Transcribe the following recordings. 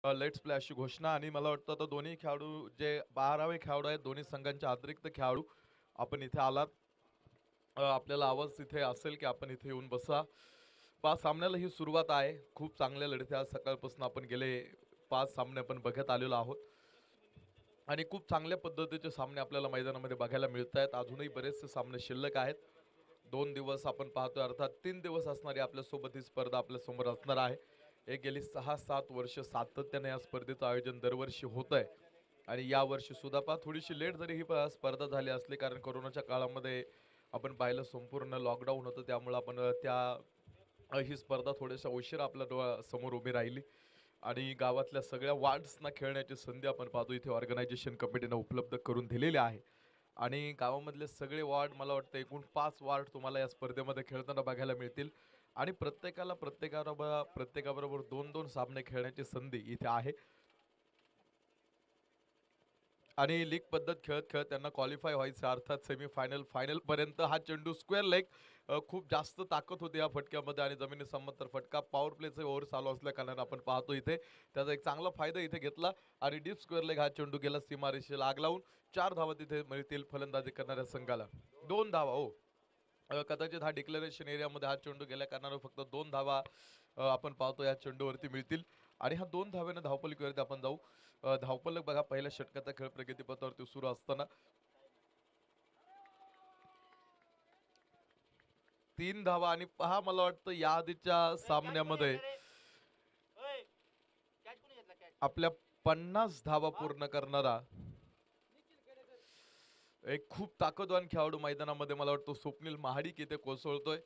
Let's play अशी घोषणा आणि मला वाटतं आता दोन्ही खेळाडू जे 12वे खेळाडू आहेत दोन्ही संघांच्या अतिरिक्त खेळाडू आपण इथे आलात. आपल्याला आवाज इथे असेल की आपण इथे येऊन बसा. सामन्याला ही सुरुवात आहे. खूप चांगल्या लढती आज सकाळपासून आपण गेले 5 सामने आपण बघत आलेलो आहोत आणि खूप चांगल्या पद्धतीचे सामने आपल्याला मैदानामध्ये बघायला मिळत आहेत. अजूनही बरेचसे सामने शिल्लक आहेत. 2 दिवस आपण पाहतोय अर्थात 3 दिवस असणारी आपल्यासोबत ही स्पर्धा आपल्यासमोर असणार आहे. हे गेली 6-7 वर्ष सातत्याने या स्पर्धेचं आयोजन दरवर्षी होत आहे आणि यावर्षी सुद्धा थोडीशी लेट जरी ही स्पर्धा झाली असली कारण कोरोनाच्या काळामध्ये आपण पाहिलं संपूर्ण लॉकडाऊन होतं त्यामुळे आपण ही स्पर्धा थोड्याशा उशिरा आपल्या डोळ्यासमोर उभी राहिली आणि गावातल्या सगळ्या वार्ड्सना खेळण्याची संधी आपण पाहतो इथे ऑर्गनायझेशन कमिटीनं उपलब्ध करून दिलेली आहे आणि गावामधले सगळे वॉर्ड मला वाटतं एकूण 5 वॉर्ड तुम्हाला या स्पर्धेमध्ये खेळताना बघायला मिळतील आणि प्रत्येकाबरोबर 2-2 सामने खेळण्याची संधी इथे आहे आणि लीग पद्धत खेळत खेळत त्यांना क्वालिफाय व्हायचं अर्थात सेमीफायनल फायनलपर्यंत हा चेंडू स्क्वेअर लेग खूप जास्त ताकद होती या फटक्यामध्ये आणि जमिनी तर फटका पॉवर प्लेचे ओव्हर चालू असल्या कारणाने आपण पाहतो इथे त्याचा एक चांगला फायदा इथे घेतला आणि डीप स्क्वेअर लेग हा चेंडू गेला सीमारेषेला आग लावून 4 धावा तिथे मिळतील फलंदाजी करणाऱ्या संघाला 2 धावा हो कदाचित हा डिक्लेरेशन एरियामध्ये हा चेंडू गेल्या कारणाने फक्त 2 धावा आपण पाहतो या चेंडूवरती मिळतील आणि हा 2 धाव्याने धावपलीकडे आपण जाऊ धावपलक बघा पहिल्या षटकाचा खेळ प्रगतीपथावरती सुरू असताना 3 धावा आणि पहा मला वाटतं या आधीच्या सामन्यामध्ये आपल्या 50 धावा पूर्ण करणारा एक खूप ताकदवान खेळाडू मैदानामध्ये मला वाटतं स्वप्नील महाडिक इथे कोसळतोय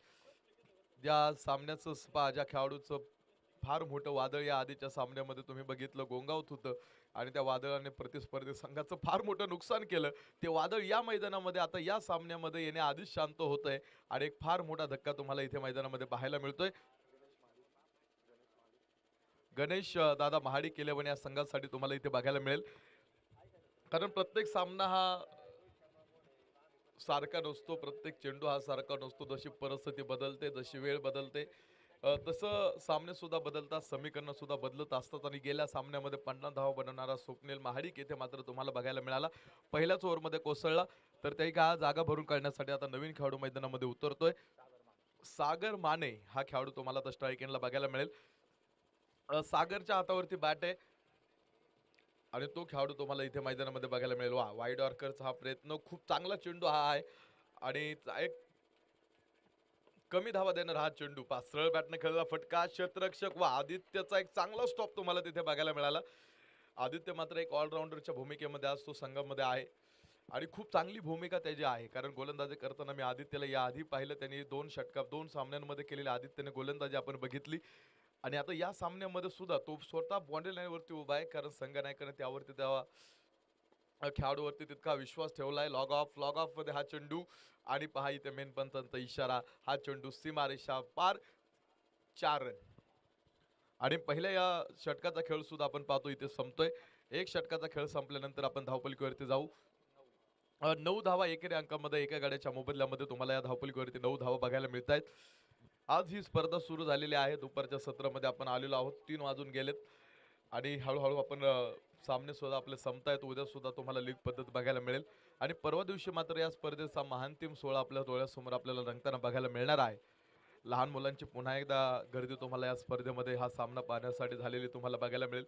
ज्या सामन्याचं ज्या खेळाडूचं फार मोठं वादळ या आधीच्या सामन्यामध्ये तुम्ही बघितलं गोंगावत होतं आणि त्या वादळाने प्रतिस्पर्धी संघाचं फार मोठं नुकसान केलं ते वादळ या मैदानामध्ये आता या सामन्यामध्ये येण्याआधीच शांत होत आहे आणि एक फार मोठा धक्का तुम्हाला इथे मैदानामध्ये पाहायला मिळतोय गणेश दादा महाडिक केले या संघासाठी तुम्हाला इथे बघायला मिळेल कारण प्रत्येक सामना हा सारखा नसतो प्रत्येक चेंडू हा सारखा नसतो जशी परिस्थिती बदलते जशी वेळ बदलते तसं सामने सुद्धा बदलतात समीकरणं सुद्धा बदलत असतात आणि गेल्या सामन्यामध्ये 50 धावा बनवणारा स्वप्नील महाडिक येथे मात्र तुम्हाला बघायला मिळाला पहिल्याच ओव्हरमध्ये कोसळला तर त्याही का जागा भरून काढण्यासाठी आता नवीन खेळाडू मैदानामध्ये उतरतोय सागर माने हा खेळाडू तुम्हाला आता स्ट्राईक एंडला बघायला मिळेल सागरच्या हातावरती बॅट आहे आणि तो खेळाडू तुम्हाला इथे मैदानामध्ये बघायला मिळेल वा वाईड ऑर्करचा हा प्रयत्न खूप चांगला चेंडू हा आहे आणि एक कमी धावा देणार हा चेंडू सरळ बॅटने खेळला फटका क्षेत्ररक्षक वा आदित्यचा एक चांगला स्टॉप तुम्हाला तिथे बघायला मिळाला आदित्य मात्र एक ऑलराऊंडरच्या भूमिकेमध्ये आज तो संघामध्ये आहे आणि खूप चांगली भूमिका त्याची आहे कारण गोलंदाजी करताना मी आदित्यला याआधी पाहिलं त्यांनी 2 सामन्यांमध्ये केलेल्या आदित्यने गोलंदाजी आपण बघितली आणि आता या सामन्यामध्ये सुद्धा तो स्वतः बॉन्ड्री लाईनवरती उभा आहे कारण संघ नायकाने त्यावरती तेव्हा खेळाडूवरती तितका विश्वास ठेवलाय लॉग ऑफ मध्ये हा चेंडू आणि पहा इथे मेन पंतांचा इशारा हा चेंडू सीमारेषा पार 4 रन आणि पहिल्या या षटकाचा खेळ सुद्धा आपण पाहतो इथे संपतोय एक षटकाचा खेळ संपल्यानंतर आपण धावपलिकेवरती जाऊ 9 धावा एकेरी अंकामध्ये एका गाड्याच्या मोबदल्यामध्ये तुम्हाला या धावपलिकेवरती 9 धावा बघायला मिळत आहेत आज ही स्पर्धा सुरू झालेली आहे दुपारच्या सत्रामध्ये आपण आलेलो आहोत 3 वाजून गेलेत आणि हळूहळू आपण सामने सुद्धा आपले संपतायत उद्या सुद्धा तुम्हाला लीग पद्धत बघायला मिळेल आणि परवा दिवशी मात्र या स्पर्धेचा महांतिम सोहळा आपल्या डोळ्यासमोर आपल्याला रंगताना बघायला मिळणार आहे लहान मुलांची पुन्हा एकदा गर्दी तुम्हाला या स्पर्धेमध्ये हा सामना पाहण्यासाठी झालेली तुम्हाला बघायला मिळेल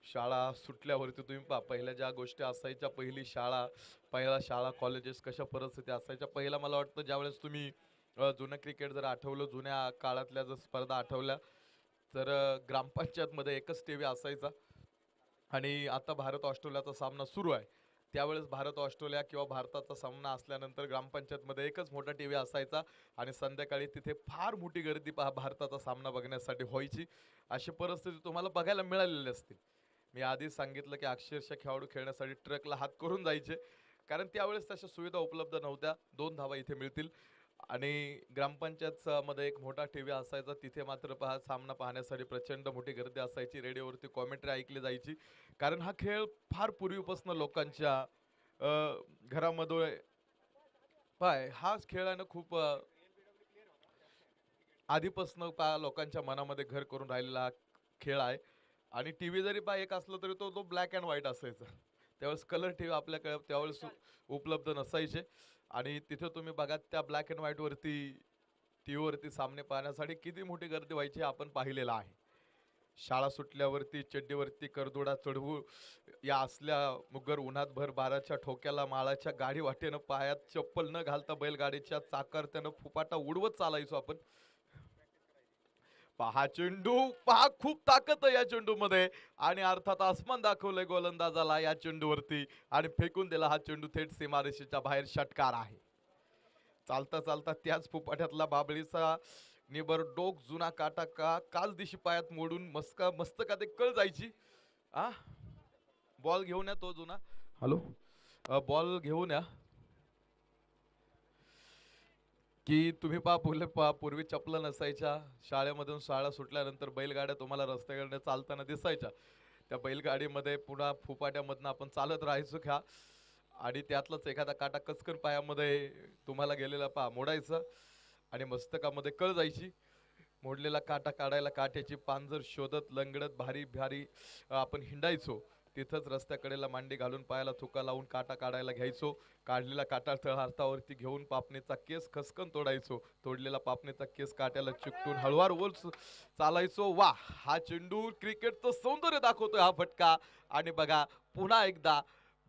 शाळा सुटल्यावरती तुम्ही पहा पहिल्या ज्या गोष्टी असायच्या पहिली शाळा पहिला शाळा कॉलेजेस कशा परिस्थिती असायच्या पहिला मला वाटतं ज्यावेळेस तुम्ही जुनं क्रिकेट जर आठवलं जुन्या काळातल्या जर स्पर्धा आठवल्या तर ग्रामपंचायतमध्ये एकच टी व्ही असायचा आणि आता भारत ऑस्ट्रेलियाचा सामना सुरू आहे त्यावेळेस भारत ऑस्ट्रेलिया किंवा भारताचा सामना असल्यानंतर ग्रामपंचायतमध्ये एकच मोठा टी व्ही असायचा आणि संध्याकाळी तिथे फार मोठी गर्दी भारताचा सामना बघण्यासाठी व्हायची अशी परिस्थिती तुम्हाला बघायला मिळालेली असतील मी आधीच सांगितलं की अक्षरशः खेळाडू खेळण्यासाठी ट्रकला हात करून जायचे कारण त्यावेळेस तशा सुविधा उपलब्ध नव्हत्या 2 धावा इथे मिळतील आणि ग्रामपंचायत मध्ये एक मोठा टीव्ही असायचा तिथे मात्र सामना पाहण्यासाठी प्रचंड मोठी गर्दी असायची रेडिओवरती कॉमेंट्री ऐकली जायची कारण हा खेळ फार पूर्वीपासून लोकांच्या घरामध्ये हाच खेळानं खूप आधीपासून लोकांच्या मनामध्ये घर करून राहिलेला खेळ आहे आणि टीव्ही जरी एक असला तरी तो तो ब्लॅक अँड व्हाईट असायचा. त्यावेळेस कलर टीव्ही आपल्याकडे त्यावेळेस उपलब्ध नसायचे. आणि तिथे तुम्ही बघा त्या ब्लॅक अँड व्हाईट वरती टीव्ही वरती सामने पाहण्यासाठी किती मोठी गर्दी व्हायची आपण पाहिलेलं आहे. शाळा सुटल्यावरती चड्डीवरती करदोडा चढवू या असल्या मुगर उन्हात भर बाराच्या ठोक्याला माळाच्या गाडी वाटेनं पायात चप्पल न घालता बैलगाडीच्या चाकर त्यानं फुपाटा उडवत चालायचो आपण. पहा चेंडू, पहा खूप ताकद आहे या चेंडू मध्ये. आणि अर्थात आसमान दाखवलंय गोलंदाजाला या चेंडूवरती आणि फेकून दिला हा चेंडू थेट सीमारेषेच्या बाहेर. षटकार आहे. चालता चालता त्याच फुपाट्यातला बाबळीचा निबरडोक जुना काटा काच दिशी पायात मोडून मस्तकात एक कळ जायची. आ बॉल घेऊन या तो जुना. हॅलो, बॉल घेऊन या. की तुम्ही पूर्वी चपला नसायच्या. शाळेमधून शाळा सुटल्यानंतर बैलगाड्या तुम्हाला रस्त्याकडे चालताना दिसायच्या. त्या बैलगाडीमध्ये पुन्हा फुपाट्यामधनं आपण चालत राहायचो ख्या. आणि त्यातलाच एखादा काटा कचकन पायामध्ये तुम्हाला गेलेला मोडायचा आणि मस्तकामध्ये कळ जायची. मोडलेला काटा काढायला काट्याची पांजर शोधत लंगडत भारी भारी आपण हिंडायचो. तिथंच रस्त्याकडेला मांडी घालून पायाला थुका लावून काटा काढायला घ्यायचो. काढलेला काटा तळहातावरती घेऊन पापणीचा केस खसकन तोडायचो. तोडलेला पापणीचा केस काट्याला चिकटून हळूवार ओल चालायचो. वा, हा चेंडू क्रिकेटचं सौंदर्य दाखवतोय हा फटका. आणि बघा पुन्हा एकदा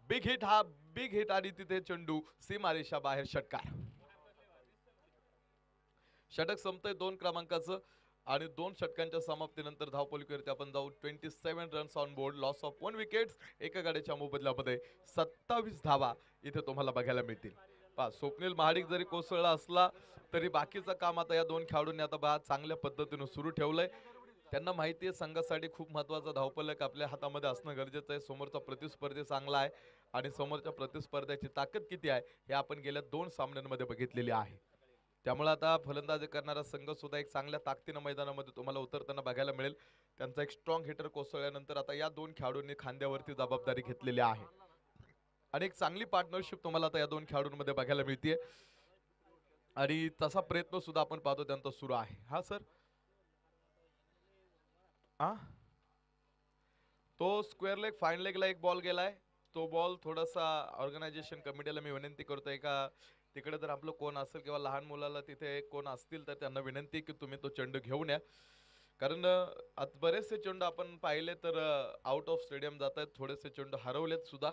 बिग हिट, हा बिग हिट आणि तिथे चेंडू सीमारेषा बाहेर. षटकार. षटक संपतंय 2 क्रमांकाचं. आणि 2 षटकांच्या समाप्तीनंतर धावपलीवरती आपण जाऊ. 27 runs on board, loss of 1 wickets. एका गाड्याच्या मोबदल्यामध्ये 27 धावा इथे तुम्हाला बघायला मिळतील. स्वप्नील महाडिक जरी कोसळला असला तरी बाकीचं काम आता या 2 खेळाडूंनी आता चांगल्या पद्धतीने सुरू ठेवलंय. त्यांना माहिती आहे संघासाठी खूप महत्वाचा धावफलक आपल्या हातामध्ये असणं गरजेचं आहे. समोरचा प्रतिस्पर्धी चांगला आहे आणि समोरच्या प्रतिस्पर्ध्याची ताकद किती आहे हे आपण गेल्या 2 सामन्यांमध्ये बघितलेली आहे. त्यामुळे आता फलंदाजी करणारा संघ सुद्धा एक चांगल्या ताकदीनं मैदानामध्ये तुम्हाला उतरताना बघायला मिळेल. त्यांचा एक स्ट्रॉंग हिटर कोसळल्यानंतर आता या 2 खेळाडूंनी खांद्यावरती जबाबदारी घेतलेली आहे आणि एक चांगली पार्टनरशिप तुम्हाला आता या 2 खेळाडूंमध्ये बघायला मिळते. आणि तसा प्रयत्न सुद्धा आपण पाहतो त्यांचा सुरू आहे. हा सर, तो स्क्वेअर लेग फाईन लेगला एक बॉल गेलाय. तो बॉल थोडासा ऑर्गनायझेशन कमिटीला मी विनंती करतोय का तिकडे जर आपलं कोण असेल किंवा लहान मुलाला तिथे कोण असतील तर त्यांना विनंती की तुम्ही तो चेंडू घेऊन या. कारण आता बरेचसे चेंडू आपण पाहिले तर आउट ऑफ स्टेडियम जात आहेत. थोडेसे चेंडू हरवलेत सुद्धा.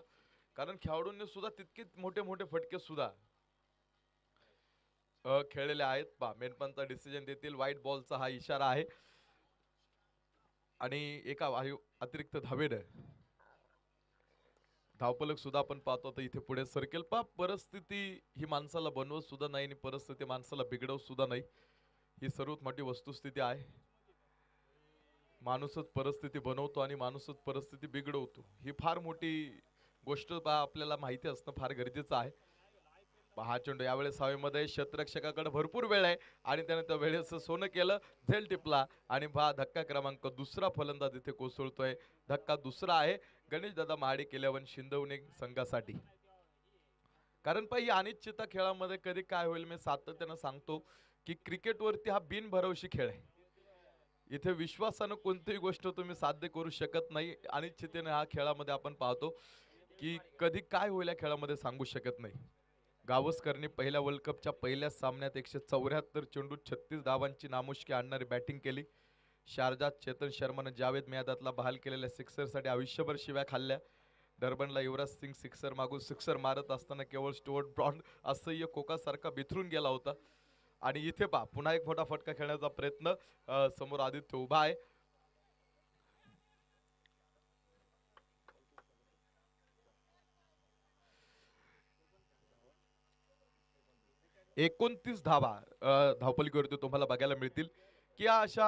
कारण खेळाडूंनी सुद्धा तितके मोठे मोठे फटके सुद्धा खेळलेले आहेत. मेनपनचा डिसिजन देतील. व्हाईट बॉलचा हा इशारा आहे आणि एका अतिरिक्त धावेनं धावपलक सुद्धा आपण पाहतो. तर इथे पुढे सरकेल. परिस्थिती ही माणसाला बनवत सुद्धा नाही आणि परिस्थिती माणसाला बिघडवत सुद्धा नाही. ही सर्वात मोठी वस्तुस्थिती आहे. माणूसच परिस्थिती बनवतो आणि माणूसच परिस्थिती बिघडवतो. ही फार मोठी गोष्ट आपल्याला माहिती असणं फार गरजेचं आहे. हा चेंडू यावेळेस हवेमध्ये क्षेत्ररक्षकाकडे भरपूर वेळ आहे आणि त्याने त्या वेळेचं सोनं केलं. झेल टिपला आणि धक्का क्रमांक 2 फलंदाज इथे कोसळतोय. धक्का 2 आहे गणेश दादा महाडिक 11 शिंदवणे संघासाठी. कारण ही अनिश्चितता खेळामध्ये कधी काय होईल मी सातत्यानं सांगतो की क्रिकेटवरती हा बिनभरवशी खेळ आहे. इथे विश्वासानं कोणतीही गोष्ट तुम्ही साध्य करू शकत नाही. अनिश्चिततेने हा खेळामध्ये आपण पाहतो की कधी काय होईल या खेळामध्ये सांगू शकत नाही. गावस्करने पहिल्या वर्ल्ड कपच्या पहिल्या सामन्यात 174 चेंडू 36 धावांची नामुष्की आणणारी बॅटिंग केली. शारजात चेतन शर्मानं जावेद मियादातला बहाल केलेल्या सिक्सरसाठी आयुष्यभर शिव्या खाल्ल्या. डर्बनला युवराज सिंग सिक्सर मागून सिक्सर मारत असताना केवळ स्टुअर्ट ब्रॉड असह्य कोकासारखा बिथरून गेला होता. आणि इथे पुन्हा एक मोठा फटका खेळण्याचा प्रयत्न. समोर आदित्य उभा आहे. 29 धावा धावपलीवरती तुम्हाला बघायला मिळतील की अशा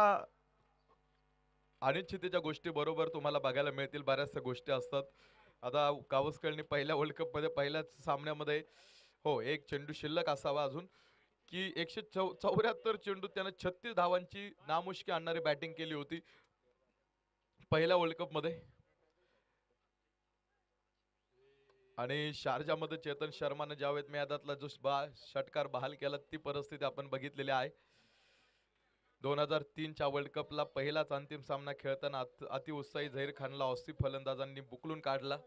अनिश्चिततेच्या गोष्टी बरोबर तुम्हाला बघायला मिळतील. बऱ्याचशा गोष्टी असतात. आता गावस्करने पहिल्या वर्ल्ड कप मध्ये पहिल्याच सामन्यामध्ये एक चेंडू शिल्लक असावा अजून की 174 चेंडू त्याने 36 धावांची नामुष्की आणणारी बॅटिंग केली होती पहिल्या वर्ल्ड कप मध्ये. आणि शारजामध्ये चेतन शर्माने जावेद मियादातला जो षटकार बहाल केला ती परिस्थिती आपण बघितलेली आहे. 2003च्या वर्ल्ड कपला पहिलाच अंतिम सामना खेळताना अतिउत्साही झहीर खानला ऑस्ट्रेलियन फलंदाजांनी बुकलून काढला.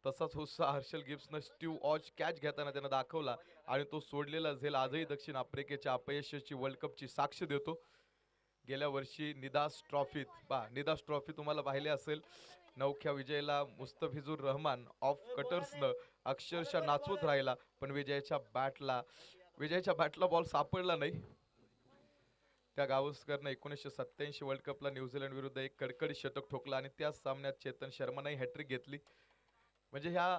तसाच उत्साह हर्षल गिब्सनं स्टीव्ह ऑज कॅच घेताना त्यानं दाखवला आणि तो सोडलेला झेल आजही दक्षिण आफ्रिकेच्या अपयशाची वर्ल्ड कपची साक्ष देतो. गेल्या वर्षी निदास ट्रॉफी तुम्हाला पाहिले असेल, नवख्या विजयला मुस्तफिजुर रहमान ऑफ कटर्सनं अक्षरशः नाचवत राहिला, पण विजयाच्या बॅटला बॉल सापडला नाही. त्या गावस्करनं 1987 वर्ल्ड कपला न्यूझीलंड विरुद्ध एक कडकडीत शतक ठोकला आणि त्याच सामन्यात चेतन शर्माने हॅट्रिक घेतली. म्हणजे ह्या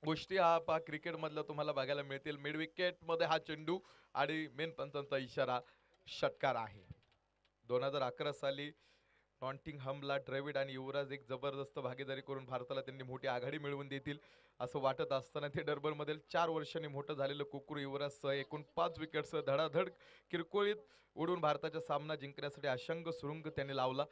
गोष्टी हा क्रिकेट मधलं तुम्हाला बघायला मिळतील. मिड विकेट मध्ये हा चेंडू आणि मेन पंचांचा इशारा षटकार आहे. 2011 साली नॉटिंगहमला द्रविड आणि युवराज एक जबरदस्त भागीदारी करून भारताला त्यांनी मोठी आघाडी मिळवून देतील असं वाटत असताना ते डर्बनमधील 4 वर्षांनी मोठं झालेलं कुकुर युवराजसह एकूण 5 विकेटसह धडाधड किरकोळीत उडून भारताचा सामना जिंकण्यासाठी अशंग सुरुंग त्यांनी लावला.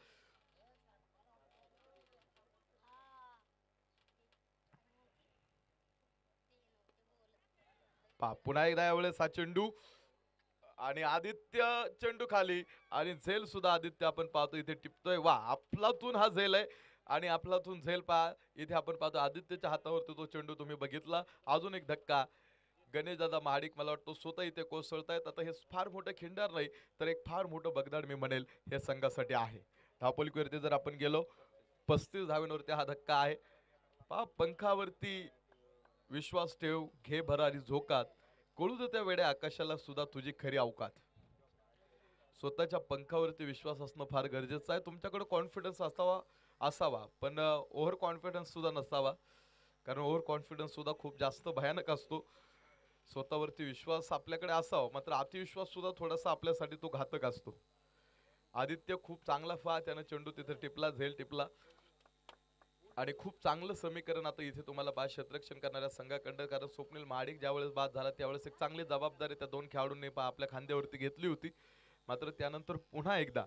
पुन्हा एकदा यावेळेस हा चेंडू आणि आदित्य चेंडू खाली आणि झेल सुद्धा आदित्य आपण पाहतो इथे टिपतोय. वा, आपलातून हा झेल आहे आणि आपलातून झेल पहा इथे आपण पाहतो आदित्यच्या हातावरती तो चेंडू तुम्ही बघितला. अजून एक धक्का. गणेश दादा महाडिक मला वाटतं स्वतः इथे कोसळतायत. आता हे फार मोठं खिंडार नाही तर एक फार मोठं बगदाड मी म्हणेल हे संघासाठी आहे. धावपलीवरती जर आपण गेलो 35 धावांवरती हा धक्का आहे. पंखावरती विश्वास ठेव, घे भरारी झोकात, कळू दे त्या वेड्या आकाशाला सुद्धा तुझी खरी अवकात. स्वतःच्या पंखावरती विश्वास असणं फार गरजेचं आहे. तुमच्याकडे कॉन्फिडन्स असावा पण ओव्हर कॉन्फिडन्स सुद्धा नसावा, कारण ओव्हर कॉन्फिडन्स सुद्धा खूप जास्त भयानक असतो. स्वतःवरती विश्वास आपल्याकडे असावा, मात्र अतिविश्वास सुद्धा थोडासा आपल्यासाठी तो घातक असतो. आदित्य खूप चांगला त्यानं चेंडू तिथे टिपला, झेल टिपला आणि खूप चांगलं समीकरण आता इथे तुम्हाला बाद क्षेत्ररक्षण करणाऱ्या संघाकडं, कारण स्वप्नील महाडिक ज्यावेळेस बाद झाला त्यावेळेस एक चांगली जबाबदारी त्या 2 खेळाडूंनी आपल्या खांद्यावरती घेतली होती. मात्र त्यानंतर पुन्हा एकदा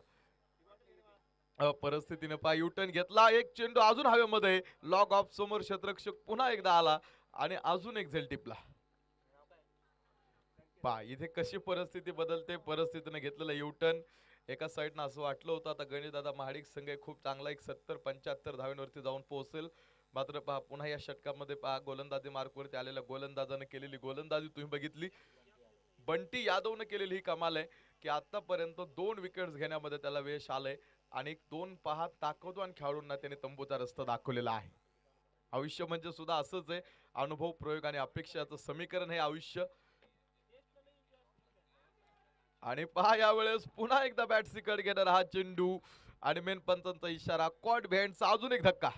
परिस्थितीने युटर्न घेतला. एक चेंडू अजून हवेमध्ये, लॉग ऑफ समोर क्षेत्ररक्षक पुन्हा एकदा आला आणि अजून एक झेल टिपला. इथे कशी परिस्थिती बदलते. परिस्थितीने घेतलेला युटर्न. एका साईडनं असं वाटलं होतं आता गणेशदादा महाडिक संघ खूप चांगला एक 70-75 धावांवरती जाऊन पोहोचेल. मात्र पुन्हा या षटकामध्ये गोलंदाजी मार्कवरती आलेल्या गोलंदाजानं केलेली गोलंदाजी तुम्ही बघितली. बंटी यादवनं केलेली ही कमाल आहे की आतापर्यंत 2 विकेट्स घेण्यामध्ये त्याला यश आलंय आणि 2 ताकदवान खेळाडूंना त्याने तंबूचा रस्ता दाखवलेला आहे. आयुष्य म्हणजे सुद्धा असंच आहे, अनुभव, प्रयोग आणि अपेक्षाचं समीकरण हे आयुष्य. आणि यावेळेस पुन्हा एकदा बॅट सिकट घेणार हा चेंडू आणि मेन पंचांचा इशारा, कॉट भेंडचा अजून एक धक्का.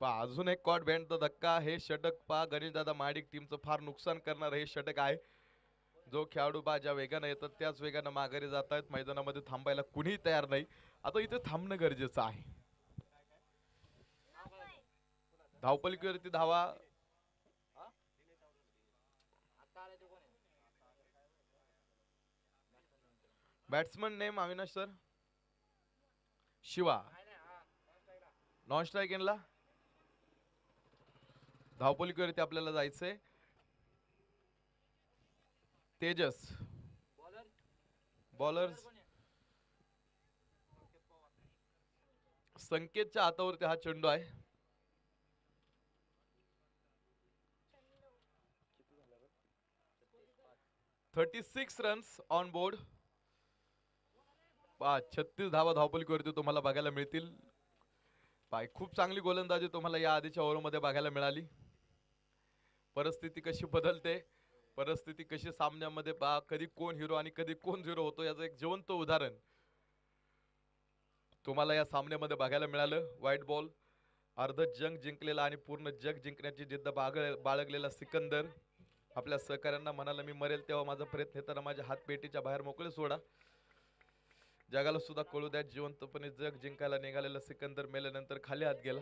अजून एक कॉट भेंडचा धक्का. हे षटक गणेशदादा महाडिक टीमचं फार नुकसान करणार हे षटक आहे. जो खेळाडू ज्या वेगाने येतात त्याच वेगाने माघारी जात आहेत. मैदानामध्ये थांबायला कुणीही तयार नाही. आता इथे थांबणं गरजेचं आहे. धावपलीवरती धावा. Batsman name Avinash sir. Shiva. Non strike इनला. धावपलीवरती आपल्याला जायचंय. तेजस. बॉलर्स संकेतच्या हातावरती हा चेंडू आहे. 36 रन्स ऑन बोर्ड. 36 धावा धावपलीवरती तुम्हाला बघायला मिळतील. खूप चांगली गोलंदाजी तुम्हाला या आधीच्या ओव्हरमध्ये बघायला मिळाली. परिस्थिती कशी बदलते, परिस्थिती कशी सामन्यामध्ये कधी कोण हिरो आणि कधी कोण झिरो होतो याचं एक जिवंत उदाहरण तुम्हाला या सामन्यामध्ये बघायला मिळालं. व्हाईट बॉल, अर्ध जग जिंकलेला आणि पूर्ण जग जिंकण्याची जिद्द बाळगलेला सिकंदर आपल्या सहकाऱ्यांना म्हणाला, मी मरेल तेव्हा माझा प्रयत्न येताना माझ्या हात पेटीच्या बाहेर मोकळे सोडा. जगाला सुद्धा कळू द्या, जिवंतपणे जग जिंकायला निघालेला सिकंदर मेल्यानंतर खाली हात गेला.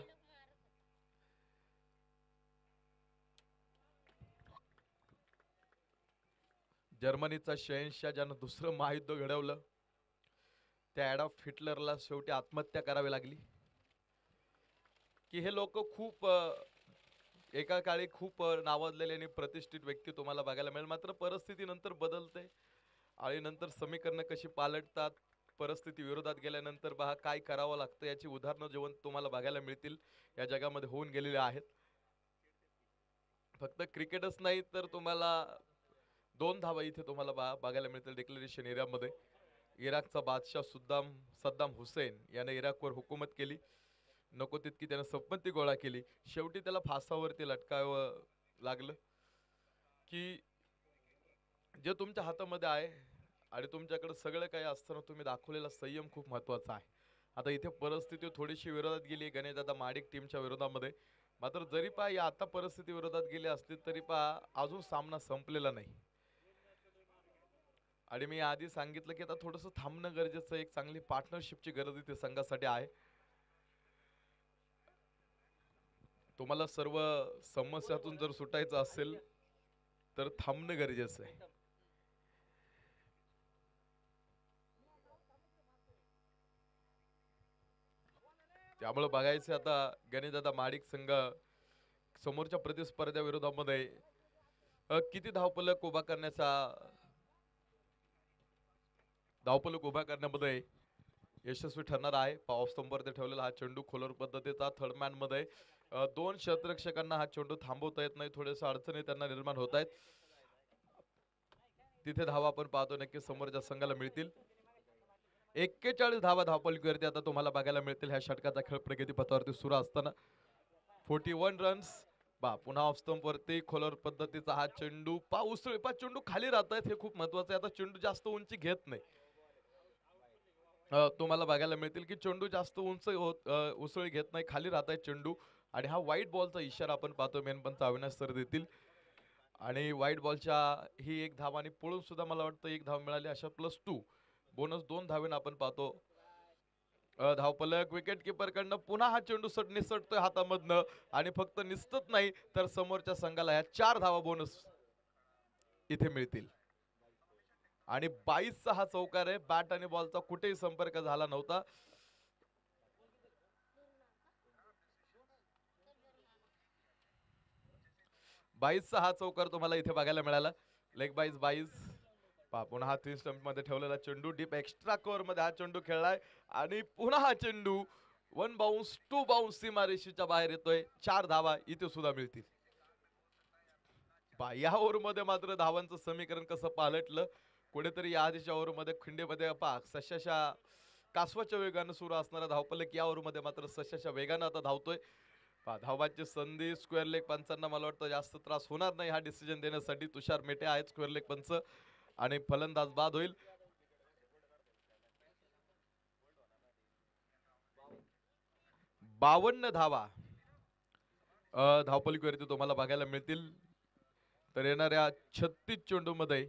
जर्मनीचा शहंशाह ज्यानं दुसरं महायुद्ध घडवलं त्या ॲडॉल्फ हिटलरला शेवटी आत्महत्या करावी लागली. की हे लोक खूप एका काळी खूप नावाजलेले आणि प्रतिष्ठित व्यक्ती तुम्हाला बघायला मिळेल, मात्र परिस्थिती नंतर बदलते आणि नंतर समीकरणं कशी पालटतात, परिस्थिती विरोधात गेल्यानंतर पहा काय करावं लागतं याची उदाहरणं जेवण तुम्हाला बघायला मिळतील या जगामध्ये होऊन गेलेले आहेत. फक्त क्रिकेटच नाही तर तुम्हाला 2 धावा इथे तुम्हाला बघायला मिळतील डिक्लेरेशन एरियामध्ये. इराकचा बादशाह सद्दाम हुसेन याने इराकवर हुकूमत केली. नको तितकी त्यानं संपत्ती गोळा केली. शेवटी त्याला फासावरती लटकावं लागलं. की जे तुमच्या हातामध्ये आहे आणि तुमच्याकडे सगळं काही असताना तुम्ही दाखवलेला संयम खूप महत्वाचा आहे. आता इथे परिस्थिती थोडीशी विरोधात गेली गणेशदादा माडिक टीमच्या विरोधामध्ये. मात्र जरी पहा या आता परिस्थिती विरोधात गेली असली तरी पहा अजून सामना संपलेला नाही. आणि मी आधी सांगितलं की आता थोडंसं थांबणं गरजेचं आहे. एक चांगली पार्टनरशिपची गरज इथे संघासाठी आहे. तुम्हाला सर्व समस्यातून जर सुटायचं असेल तर थांबणं गरजेचं आहे. त्यामुळे बघायचं आता गणेशदादा माडिक संघ समोरच्या प्रतिस्पर्ध्या विरोधामध्ये किती धावपलक उभा करण्यामध्ये यशस्वी ठरणार आहे. पॉवर स्तंभवरती ठेवलेला हा चेंडू खोलर पद्धतीचा थर्ड मॅन मध्ये 2 क्षेत्ररक्षकांना हा चेंडू थांबवता येत नाही. थोडेसे अडचणी त्यांना निर्माण होत आहेत. तिथे धावा आपण पाहतो नक्की समोरच्या संघाला मिळतील. 41 धावा धावपलकीवरती आता तुम्हाला बघायला मिळतील. ह्या षटकाचा खेळ प्रगतीपथावरती सुरू असताना 41 रन्स पुन्हा ऑफ स्टंप वरती खोलर पद्धतीचा हा चेंडू चेंडू खाली राहत आहेत हे खूप महत्वाचं आहे. आता चेंडू जास्त उंची घेत नाही. तुम्हाला बघायला मिळतील की चेंडू जास्त उंच उसळी घेत नाही, खाली राहत आहे चेंडू. आणि हा व्हाईट बॉलचा इशारा आपण पाहतो मेनपंच अविनाश सर देतील. आणि व्हाईट बॉलच्या ही 1 धाव आणि पळून सुद्धा मला वाटतं 1 धाव मिळाली. अशा +2 बोनस 2 धावेनं आपण पाहतो. धावपलक विकेट किपर कडनं पुन्हा हा चेंडू निसटतोय हातामधनं आणि फक्त निसटत नाही तर समोरच्या संघाला ह्या 4 धावा बोनस इथे मिळतील. आणि 22चा हा चौकार आहे. बॅट आणि बॉलचा कुठेही संपर्क झाला नव्हता. बाईसचा हा चौकार तुम्हाला इथे बघायला मिळाला. लेग 22 पुन्हा हा 3 स्टंप मध्ये ठेवलेला चेंडू डीप एक्स्ट्रा कव्हर मध्ये हा चेंडू खेळलाय आणि पुन्हा हा चेंडू 1 बाउन्स 2 बाउन्स सीमारेषेच्या बाहेर येतोय. 4 धावा इथे सुद्धा मिळतील. या ओव्हरमध्ये मात्र धावांचं समीकरण कसं पालटलं. कुठेतरी या आधीच्या ओव्हरमध्ये खिंडीमध्ये सशाशा कासवाच्या वेगानं सुरू असणारा धावपलक या ओव्हरमध्ये मात्र सशाशा वेगानं आता धावतोय. धावांची संधी स्क्वेअर लेग पंचांना मला वाटतं जास्त त्रास होणार नाही हा डिसिजन देण्यासाठी. तुषार मेटे आहेत स्क्वेअर लेग पंच आणि फलंदाज बाद होईल. 52 धावा धावपलकीवरती तुम्हाला बघायला मिळतील. तर येणाऱ्या 36 चेंडूमध्ये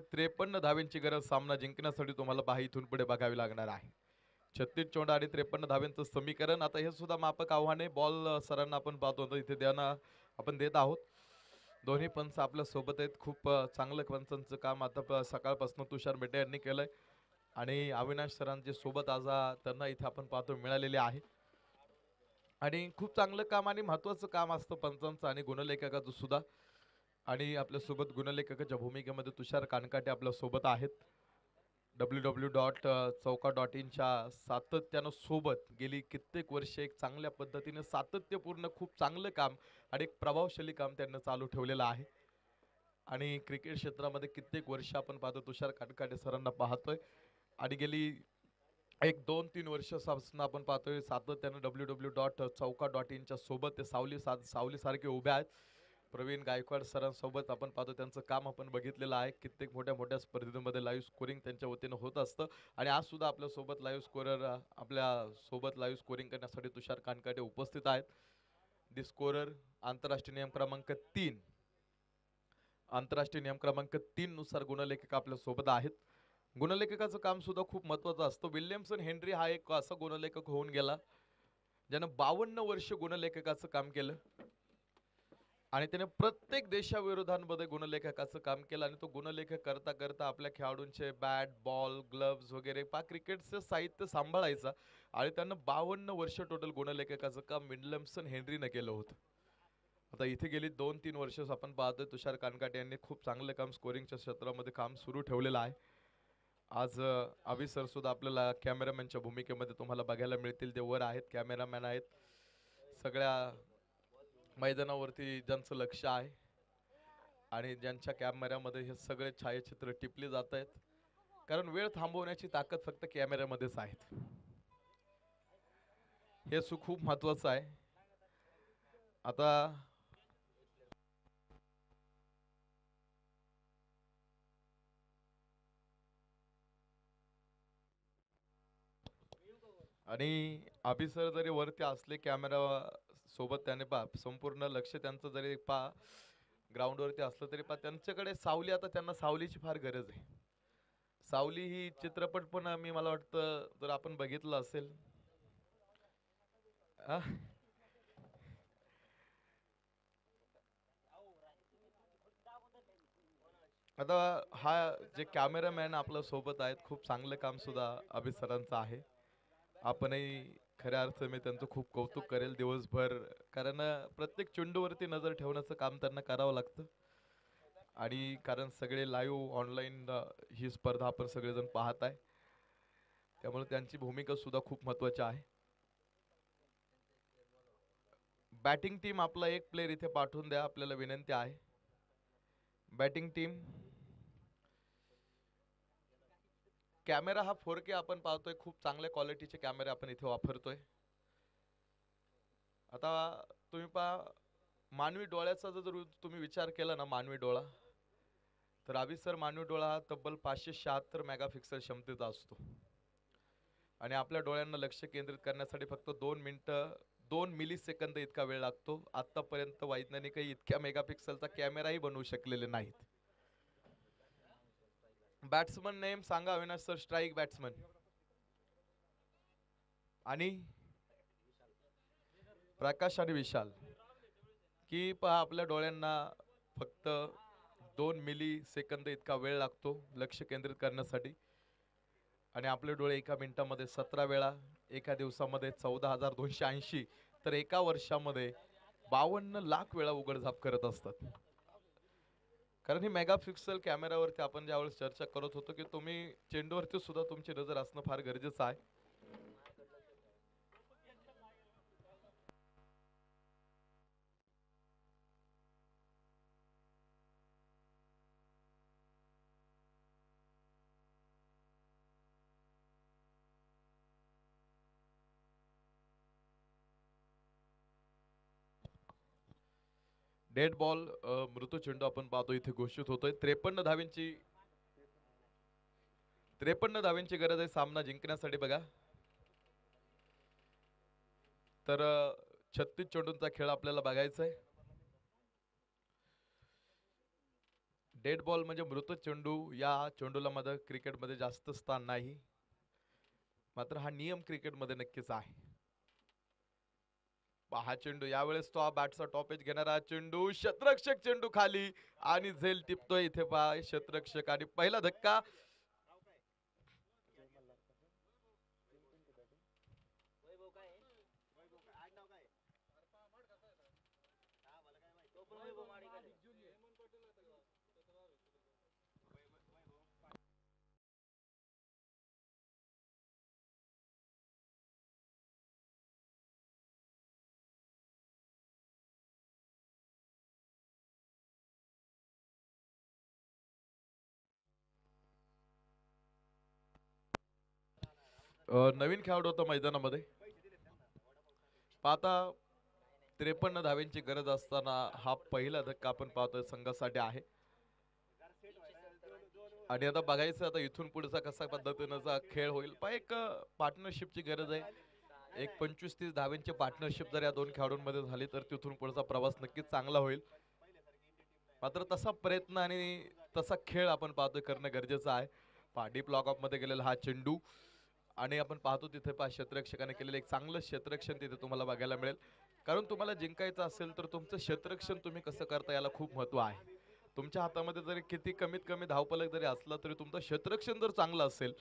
53 धाव्यांची गरज सामना जिंकण्यासाठी तुम्हाला इथून पुढे बघावी लागणार आहे. 36 चेंडू आणि 53 धाव्यांचं समीकरण. आता हे सुद्धा मापक आव्हान आहे. बॉल सरांना आपण पाहतो इथे आपण देत आहोत. दोन्ही पंच आपल्या सोबत आहेत. खूप चांगलं पंचांचं काम आता सकाळपासून तुषार मेटे यांनी केलंय आणि अविनाश सरांचे सोबत आज त्यांना इथे आपण पाहतो मिळालेले आहे. आणि खूप चांगलं काम आणि महत्वाचं काम असतं पंचांचं आणि गुणलेखकाचं सुद्धा. आणि आपल्यासोबत गुणलेखकाच्या भूमिकेमध्ये तुषार कानकाटे आपल्या सोबत आहेत. www.चौका.in च्या सातत्यानं सोबत गेली कित्येक वर्षे एक चांगल्या पद्धतीने सातत्यपूर्ण खूप चांगलं काम आणि एक प्रभावशाली काम त्यांनी चालू ठेवलेलं आहे. आणि क्रिकेट क्षेत्रामध्ये कित्येक वर्ष आपण पाहतो तुषार कानकाटे सरांना पाहतोय आणि गेली 1-2-3 वर्षापासून आपण पाहतोय सातत्यानं www.चौका.in च्या सोबत ते सावली सारखे उभे आहेत. प्रवीण गायकवाड सरांसोबत आपण पाहतो त्यांचं काम आपण बघितलेलं आहे. कित्येक मोठ्या स्पर्धेमध्ये लाईव्ह स्कोरिंग त्यांच्या वतीनं होत असतं आणि आज सुद्धा आपल्या सोबत लाईव्ह स्कोरिंग करण्यासाठी तुषार कानकाटे उपस्थित आहेत. दी स्कोरर आंतरराष्ट्रीय नियम क्रमांक 3 नुसार गुणलेखक आपल्या सोबत आहेत. गुणलेखकाचं काम सुद्धा खूप महत्वाचं असतं. विल्यमसन हेनरी हा एक असा गुणलेखक होऊन गेला ज्यानं 52 वर्ष गुणलेखकाचं काम केलं आणि त्याने प्रत्येक देशाविरोधांमध्ये गुणलेखकाचं काम केलं आणि तो गुणलेखक करता करता आपल्या खेळाडूंचे बॅट बॉल ग्लव्स वगैरे क्रिकेटचं साहित्य सांभाळायचा आणि त्यानं 52 वर्ष टोटल गुणलेखकाचं काम विल्यमसन हेनरीनं केलं होतं. आता इथे गेली 2-3 वर्ष आपण पाहतोय तुषार कानकाटे यांनी खूप चांगलं काम स्कोरिंगच्या क्षेत्रामध्ये काम सुरू ठेवलेलं आहे. आज अभि सर सुद्धा आपल्याला कॅमेरामॅनच्या भूमिकेमध्ये तुम्हाला बघायला मिळतील. ते वर आहेत, कॅमेरामॅन आहेत. सगळ्या मैदानावरती ज्यांचं लक्ष आहे आणि ज्यांच्या कॅमेऱ्यामध्ये हे सगळे छायाचित्र टिपले जात आहेत, कारण वेळ थांबवण्याची ताकद फक्त कॅमेऱ्यामध्येच आहे. हे खूप महत्वाचं आहे. आता आणि अभि सर जरी वरती असले कॅमेरा सोबत त्याने संपूर्ण लक्ष त्यांचं जरी ग्राउंड वरती असलं तरी त्यांच्याकडे सावली, आता त्यांना सावलीची फार गरज आहे. सावली ही चित्रपट पण मी मला वाटतं जर आपण बघितलं असेल आता हा जे कॅमेरामॅन आपल्या सोबत आहेत खूप चांगलं काम सुद्धा अभि सरांचं आहे. आपणही खऱ्या अर्थाने त्यांचं खूप कौतुक करेल दिवसभर, कारण प्रत्येक चेंडूवरती नजर ठेवण्याचं काम त्यांना करावं लागतं. आणि कारण सगळे लाईव्ह ऑनलाईन ही स्पर्धा आपण सगळेजण पाहत आहे, त्यामुळे त्यांची भूमिका सुद्धा खूप महत्वाची आहे. बॅटिंग टीम आपला एक प्लेयर इथे पाठवून द्या, आपल्याला विनंती आहे. Batting team. कॅमेरा हा 4K आपण पाहतोय, खूप चांगल्या क्वालिटीचे कॅमेरे आपण इथे वापरतोय. आता तुम्ही पहा, मानवी डोळ्याचा जर तुम्ही विचार केला ना, मानवी डोळा, तर अभि सर मानवी डोळा हा तब्बल 576 मेगापिक्सल क्षमतेचा असतो आणि आपल्या डोळ्यांना लक्ष केंद्रित करण्यासाठी फक्त 2 मिनिटं 2 मिलीसेकंद इतका वेळ लागतो. आतापर्यंत वैज्ञानिकही इतक्या मेगापिक्सलचा कॅमेराही बनवू शकलेले नाहीत. बॅट्समन नेम सांगा अविनाश सर. स्ट्राईक बॅट्समन आणि प्रकाश आणि विशाल. की पहा, आपल्या डोळ्यांना फक्त 2 मिली सेकंद इतका वेळ लागतो लक्ष केंद्रित करण्यासाठी आणि आपले डोळे एका मिनिटामध्ये 17 वेळा, एका दिवसामध्ये 14,280, तर एका वर्षामध्ये 52 लाख वेळा उघडझाप करत असतात. कारण ही मेगापिक्सल कॅमेरावरती आपण ज्यावेळेस चर्चा करत होतो की तुम्ही चेंडूवरती सुद्धा तुमची नजर असणं फार गरजेचं आहे. डेड बॉल, मृत चेंडू आपण पाहतो इथे घोषित होतोय. 53 धाव्यांची गरज आहे सामना जिंकण्यासाठी. बघा तर 36 चेंडूंचा खेळ आपल्याला बघायचा आहे. डेड बॉल म्हणजे मृत चेंडू. या चेंडूला मध्ये क्रिकेटमध्ये जास्त स्थान नाही, मात्र हा नियम क्रिकेटमध्ये नक्कीच आहे. हा चेंडू यावेळेस तो बॅटचा टॉप एज घेणारा चेंडू, शतरक्षक चेंडू खाली आणि झेल टिपतोय इथे पहा शतरक्षक आणि पहिला धक्का. नवीन खेळाडू होता मैदानामध्ये. पाहता 53 धाव्यांची गरज असताना हा पहिला धक्का आपण पाहतोय संघासाठी आहे. आणि आता बघायचं आता इथून पुढचा कसा पद्धतीचा खेळ होईल. एक पार्टनरशिपची गरज आहे. एक 25-30 धाव्यांची पार्टनरशिप जर या दोन खेळाडूंमध्ये झाली तर तिथून पुढचा प्रवास नक्कीच चांगला होईल. मात्र तसा प्रयत्न आणि तसा खेळ आपण पाहतोय करणं गरजेचं आहे. डीप लॉक ऑफ मध्ये गेलेला हा चेंडू आणि आपण पाहतो तिथे क्षेत्ररक्षकाने केलेलं एक चांगलं क्षेत्ररक्षण तिथे तुम्हाला बघायला मिळेल. कारण तुम्हाला जिंकायचं असेल तर तुमचं क्षेत्ररक्षण तुम्ही कसं करता याला खूप महत्त्व आहे. तुमच्या हातामध्ये जरी किती कमीत कमी धावफलक जरी असला तरी तुमचं क्षेत्ररक्षण जर चांगलं असेल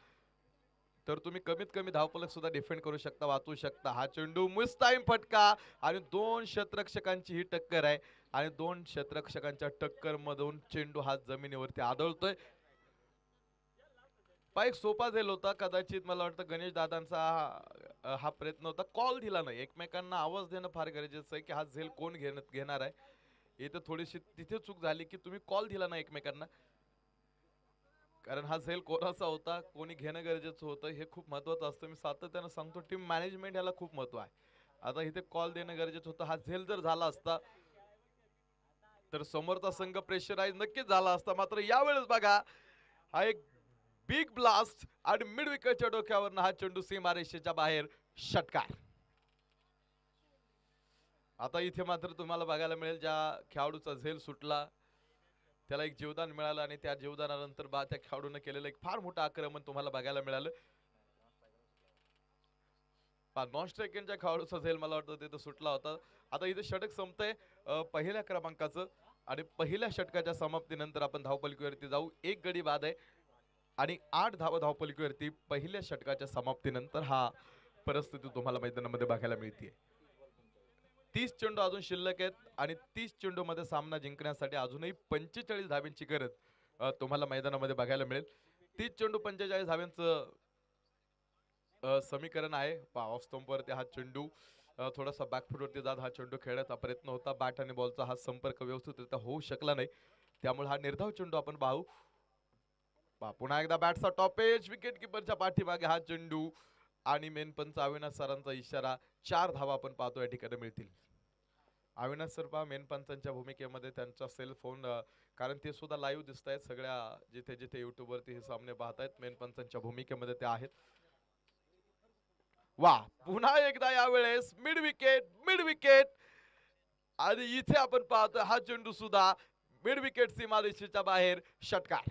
तर तुम्ही कमीत कमी धावफलक सुद्धा डिफेंड करू शकता, वाचू शकता. हा चेंडू मुस्ताईम फटका आणि दोन क्षेत्ररक्षकांची ही टक्कर आहे आणि दोन क्षेत्ररक्षकांच्या टक्कर मधून चेंडू हा जमिनीवरती आदळतोय. एक सोपा झेल होता कदाचित मला वाटतं गणेश दादांचा हा प्रयत्न होता. कॉल दिला नाही, एकमेकांना आवाज देणं फार गरजेचं आहे की हा झेल कोण घेणार आहे. इथे थोडीशी तिथे चूक झाली की तुम्ही कॉल दिला नाही एकमेकांना, कारण हा झेल कोणाचा होता कोणी घेणं गरजेचं होतं हे खूप महत्वाचं असतं. मी सातत्यानं सांगतो टीम मॅनेजमेंट याला खूप महत्व आहे. आता इथे कॉल देणं गरजेचं होतं. हा झेल जर झाला असता तर समोरचा संघ प्रेशराईज नक्कीच झाला असता. मात्र यावेळेस बघा हा एक बिग ब्लास्ट आणि मिड विकेटच्या डोक्यावरनं हा चेंडू सीमारेषेच्या बाहेर षटकार. आता इथे मात्र तुम्हाला बघायला मिळेल ज्या खेळाडूचा झेल सुटला त्याला एक जीवदान मिळालं आणि त्या जीवदानानंतर त्या खेळाडूने केलेलं एक फार मोठं आक्रमण तुम्हाला बघायला मिळालं. नॉन स्ट्रायकिंगच्या खेळाडूचा झेल मला वाटतं तिथं सुटला होता. आता इथे षटक संपतंय पहिल्या क्रमांकाचं आणि पहिल्या षटकाच्या समाप्तीनंतर आपण धावपलकीवरती जाऊ. एक गडी बाद आहे आणि 8 धावा धावपलकीवरती पहिल्या षटकाच्या समाप्तीनंतर हा परिस्थिती तुम्हाला मैदानामध्ये बघायला मिळते. 30 चेंडू अजून शिल्लक आहेत आणि 30 चेंडू मध्ये सामना जिंकण्यासाठी अजूनही 45 धाव्यांची गरज तुम्हाला मैदानामध्ये बघायला मिळेल. 30 चेंडू 45 धाव्यांचं समीकरण आहे. ऑफ स्टंपवरती हा चेंडू थोडासा बॅकफुटवरती जात हा चेंडू खेळण्याचा प्रयत्न होता. बॅट आणि बॉलचा हा संपर्क व्यवस्थितरित्या होऊ शकला नाही, त्यामुळे हा निर्धाव चेंडू आपण पाहू. पुन्हा एकदा बॅटचा टॉपेज विकेट किपरच्या पाठीमागे हा चेंडू आणि मेन पंच अविनाश सरांचा इशारा. 4 धावा आपण पाहतो या ठिकाणी मिळतील. अविनाश सर पहा मेन पंचांच्या भूमिकेमध्ये त्यांचा सेल फोन, कारण ते सुद्धा लाईव्ह दिसत आहेत सगळ्या जिथे जिथे युट्यूब वरती हे सामने पाहतायत. मेन पंचांच्या भूमिकेमध्ये ते आहेत. वा पुन्हा एकदा यावेळेस मिड विकेट आणि इथे आपण पाहतो हा चेंडू सुद्धा मिड विकेट सीमारेषेच्या बाहेर षटकार.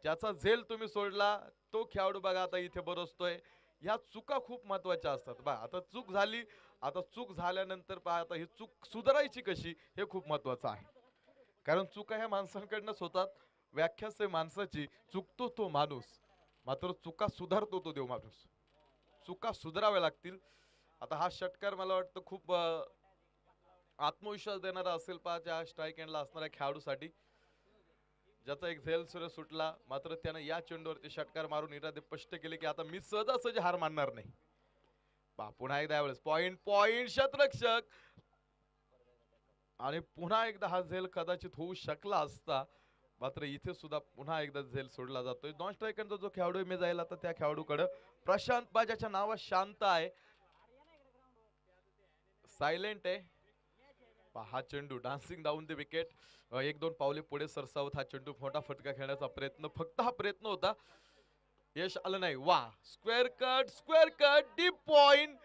ज्याचा झेल तुम्ही सोडला तो खेळाडू बघा आता इथे बरसतोय. ह्या चुका खूप महत्वाच्या असतात. बघा आता चूक झाली, आता चूक झाल्यानंतर पहा आता ही चूक सुधारायची कशी हे खूप महत्वाचं आहे. कारण चुका ह्या माणसांकडनंच होतात. व्याख्याच माणसाची, चुकतो तो माणूस मात्र चुका सुधारतो तो देव माणूस. चुका सुधाराव्या लागतील. आता हा षटकार मला वाटतं खूप आत्मविश्वास देणारा असेल पहा त्या स्ट्राईक एंडला असणाऱ्या खेळाडूसाठी, ज्याचा एक झेल सुटला मात्र त्याने या चेंडूवरती षटकार मारून इरादे स्पष्ट केले की आता मी सहजासहजी हार मानणार नाही. पुन्हा एकदा यावेळेस पॉइंट क्षेत्ररक्षक आणि पुन्हा एकदा हा झेल कदाचित होऊ शकला असता, मात्र इथे सुद्धा पुन्हा एकदा झेल सोडला जातोय. नॉन स्ट्रायकरचा जो खेळाडू मी जाईल आता त्या खेळाडूकडे प्रशांत बाजाच्या नावात शांत आहे, सायलेंट आहे. हा चेंडू डान्सिंग डाऊन द विकेट, 1-2 पावले पुढे सरसावत हा चेंडू मोठा फटका खेळण्याचा प्रयत्न, फक्त हा प्रयत्न होता, यश आलं नाही. वा स्क्वेअर कट डीप पॉइंट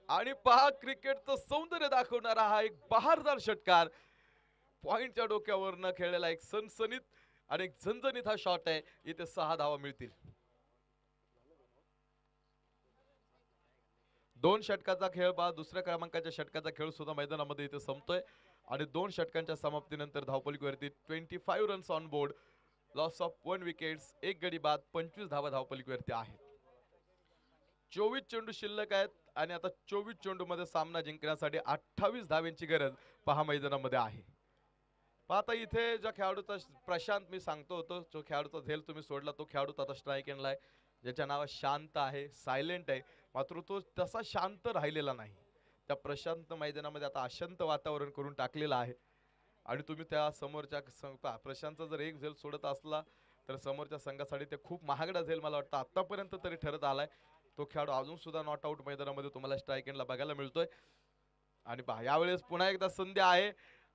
आणि पहा क्रिकेटचं सौंदर्य दाखवणारा हा एक बहारदार षटकार. पॉइंटच्या डोक्यावरनं खेळलेला एक सनसनीत आणि एक झणझणीत हा शॉट आहे. इथे 6 धावा मिळतील. 2 षटकाचा खेळ पहा, दुसऱ्या क्रमांकाच्या षटकाचा खेळ सुद्धा मैदानामध्ये इथे संपतोय आणि 2 षटकांच्या समाप्तीनंतर धावपलकीवरती 25 runs on board, loss of 1 wickets, 1 गडी बाद, 25 धावा धावपलकीवरती आहेत. 24 चेंडू शिल्लक आहेत आणि आता 24 चेंडू मध्ये सामना जिंकण्यासाठी 28 धाव्यांची गरज पहा मैदानामध्ये आहे. आता इथे ज्या खेळाडूचा प्रशांत मी सांगतो होतो, जो खेळाडूचा झेल तुम्ही सोडला तो खेळाडू आता स्ट्राईक एंडला आहे, ज्याच्या नावात शांत आहे, सायलेंट आहे, मात्र तो तसा शांत राहिलेला नाही. त्या प्रशांत मैदानामध्ये आता अशांत वातावरण करून टाकलेलं आहे आणि तुम्ही त्या समोरच्या प्रशांतचा जर एक झेल सोडत असला तर समोरच्या संघासाठी ते खूप महागडा झेल मला वाटतं आतापर्यंत तरी ठरत आलाय. तो खेळाडू अजून सुद्धा नॉट आउट मैदानामध्ये तुम्हाला स्ट्राईक एंडला बघायला मिळतोय आणि पहा यावेळेस पुन्हा एकदा संधी आहे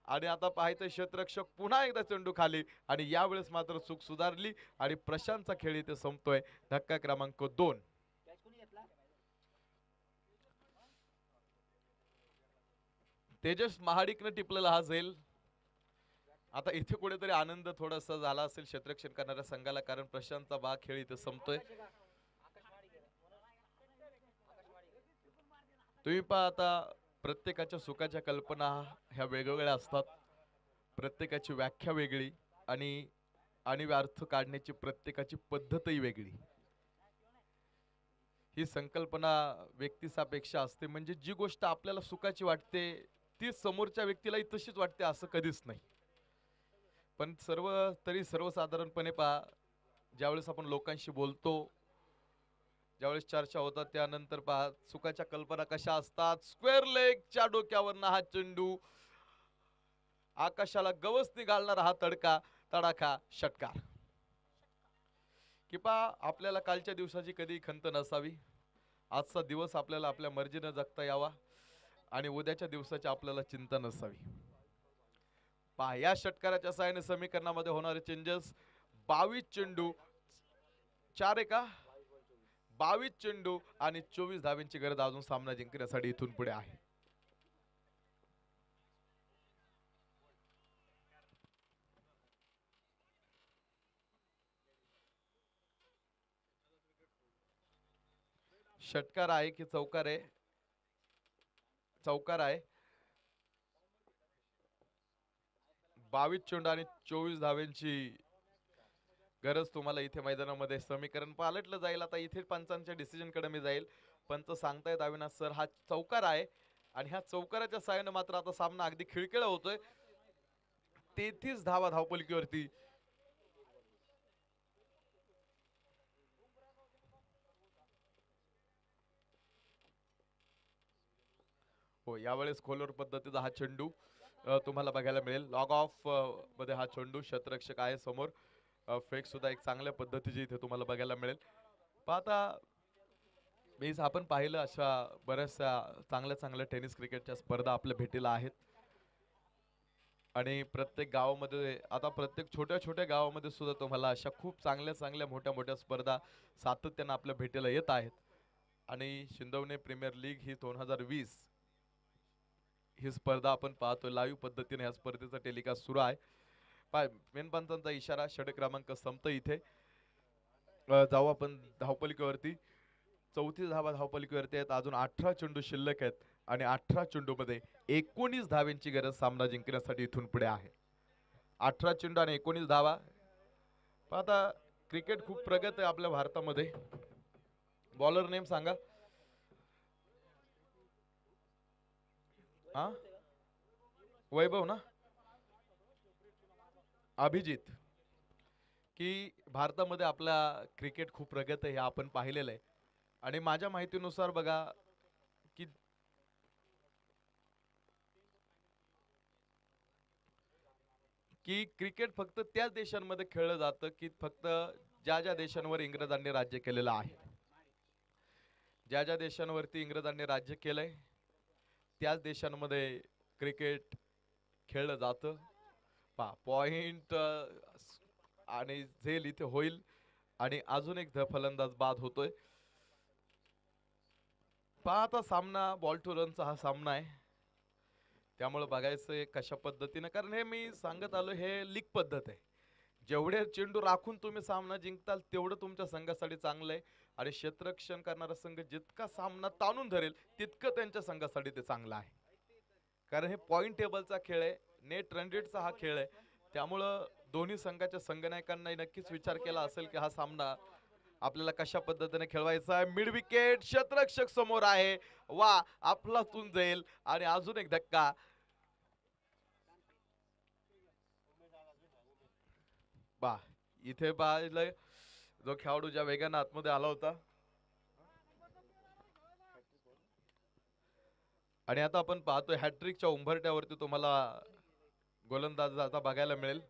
आणि आता पाहायचं क्षेत्ररक्षक पुन्हा एकदा चेंडू खाली आणि यावेळेस मात्र चूक सुधारली आणि प्रशांतचा खेळ इथे संपतोय. धक्का क्रमांक 2. तेजस महाडिकने टिपलेला हा झेल. आता इथे कुठेतरी आनंद थोडासा झाला असेल क्षेत्ररक्षण करणाऱ्या संघाला, कारण प्रशांतचा खेळ इथे संपतोय. तुम्ही पहा आता प्रत्येकाच्या सुखाच्या कल्पना ह्या वेगवेगळ्या असतात. प्रत्येकाची व्याख्या वेगळी आणि आणि अर्थ काढण्याची प्रत्येकाची पद्धतही वेगळी. ही संकल्पना व्यक्तिसापेक्ष असते. म्हणजे जी गोष्ट आपल्याला सुखाची वाटते ती समोरच्या व्यक्तीलाही तशीच वाटते असं कधीच नाही. पण तरी सर्वसाधारणपणे पहा, ज्यावेळेस आपण लोकांशी बोलतो, ज्यावेळेस चर्चा होतात त्यानंतर पहा सुखाच्या कल्पना कशा असतात. स्क्वेअर लेगच्या डोक्यावरनं हा चेंडू, आकाशाला गवसणी घालणारा हा तडाखा षटकार. की पहा आपल्याला कालच्या दिवसाची कधी खंत नसावी. आजचा दिवस आपल्याला आपल्या मर्जीने जगता यावा आणि उद्याच्या दिवसाची आपल्याला चिंता नसावी. पहा या षटकाराच्या सहाय्याने समीकरणामध्ये होणारे चेंजेस. 22 चेंडू 4 एका 22 चेंडू आणि 24 धावांची गरज अजून सामना जिंकण्यासाठी इथून पुढे आहे. षटकार आहे की चौकार आहे? चौकार आहे. 22 चेंडू आणि 24 धावांची गरज तुम्हाला इथे मैदानामध्ये. समीकरण पालटलं जाईल आता इथे. पंचांच्या डिसिजन कडे मी जाईल. पंच सांगतायत अविनाश सर हा चौकार आहे आणि ह्या चौकाराच्या साहाय्याने मात्र आता सामना अगदी खिळखिळा होतोय. 33 धावा धावपलकीवरती. हो यावेळेस खोलवर पद्धतीचा हा चेंडू तुम्हाला बघायला मिळेल. लॉग ऑफ मध्ये हा चेंडू क्षेत्ररक्षक आहे समोर. फेक सुद्धा एक चांगल्या पद्धतीची इथे तुम्हाला बघायला मिळेल. पाहता मीच आपण पाहिलं अशा बऱ्याचशा चांगल्या चांगल्या टेनिस क्रिकेटच्या स्पर्धा आपल्या भेटीला आहेत आणि प्रत्येक गावामध्ये आता प्रत्येक छोट्या छोट्या गावामध्ये सुद्धा तुम्हाला अशा खूप चांगल्या चांगल्या मोठ्या मोठ्या स्पर्धा सातत्याने आपल्या भेटीला येत आहेत. आणि शिंदवणे प्रीमियर लीग ही 2020 ही स्पर्धा आपण पाहतोय लाईव्ह पद्धतीने. या स्पर्धेचा टेलिकास्ट सुरू आहे. मेनपंचांचा इशारा षटक क्रमांक संपत इथे. जाऊ आपण धावपलिकेवरती. 34 धावा धावपलिकेवरती आहेत. अजून 18 चेंडू शिल्लक आहेत आणि 18 चेंडू मध्ये 19 धावांची गरज सामना जिंकण्यासाठी इथून पुढे आहे. 18 चेंडू आणि 19 धावा. आता क्रिकेट खूप प्रगत आहे आपल्या भारतामध्ये. बॉलर नेम सांगा. हा वैभव ना, अभिजित. की भारतामध्ये आपला क्रिकेट खूप प्रगत आहे हे आपण पाहिलेलं आहे. आणि माझ्या माहितीनुसार बघा की की क्रिकेट फक्त त्याच देशांमध्ये खेळलं जातं की फक्त ज्या ज्या देशांवर इंग्रजांनी राज्य केलेलं आहे. ज्या ज्या देशांवरती इंग्रजांनी राज्य केलंय त्याच देशांमध्ये क्रिकेट खेळलं जातं. पॉइंट आणि झेल इथे होईल आणि अजून एक फलंदाज बाद होतोय. आता सामना बॉल टू रनचा हा सामना आहे. त्यामुळे बघायचं कशा पद्धतीने, कारण हे मी सांगत आलो हे लीग पद्धत आहे. जेवढे चेंडू राखून तुम्ही सामना जिंकताल तेवढं तुमच्या संघासाठी चांगलं आहे. आणि क्षेत्ररक्षण करणारा संघ जितका सामना ताणून धरेल तितकं त्यांच्या संघासाठी ते चांगलं आहे. कारण हे पॉइंट टेबलचा खेळ आहे, नेट रन रेटचा हा खेळ आहे. त्यामुळं दोन्ही संघाच्या संघनायकांना नक्कीच विचार केला असेल की हा सामना आपल्याला कशा पद्धतीने खेळवायचा आहे. मिड विकेट क्षेत्ररक्षक समोर आहे. वा आपलातून जाईल आणि अजून एक धक्का. बा इथे पाहिलं जो खेळाडू ज्या वेगाने आतमध्ये आला होता. आणि आता आपण पाहतोय हॅट्रिकच्या उंबरट्यावरती तुम्हाला गोलंदाज आता बघायला मिळेल.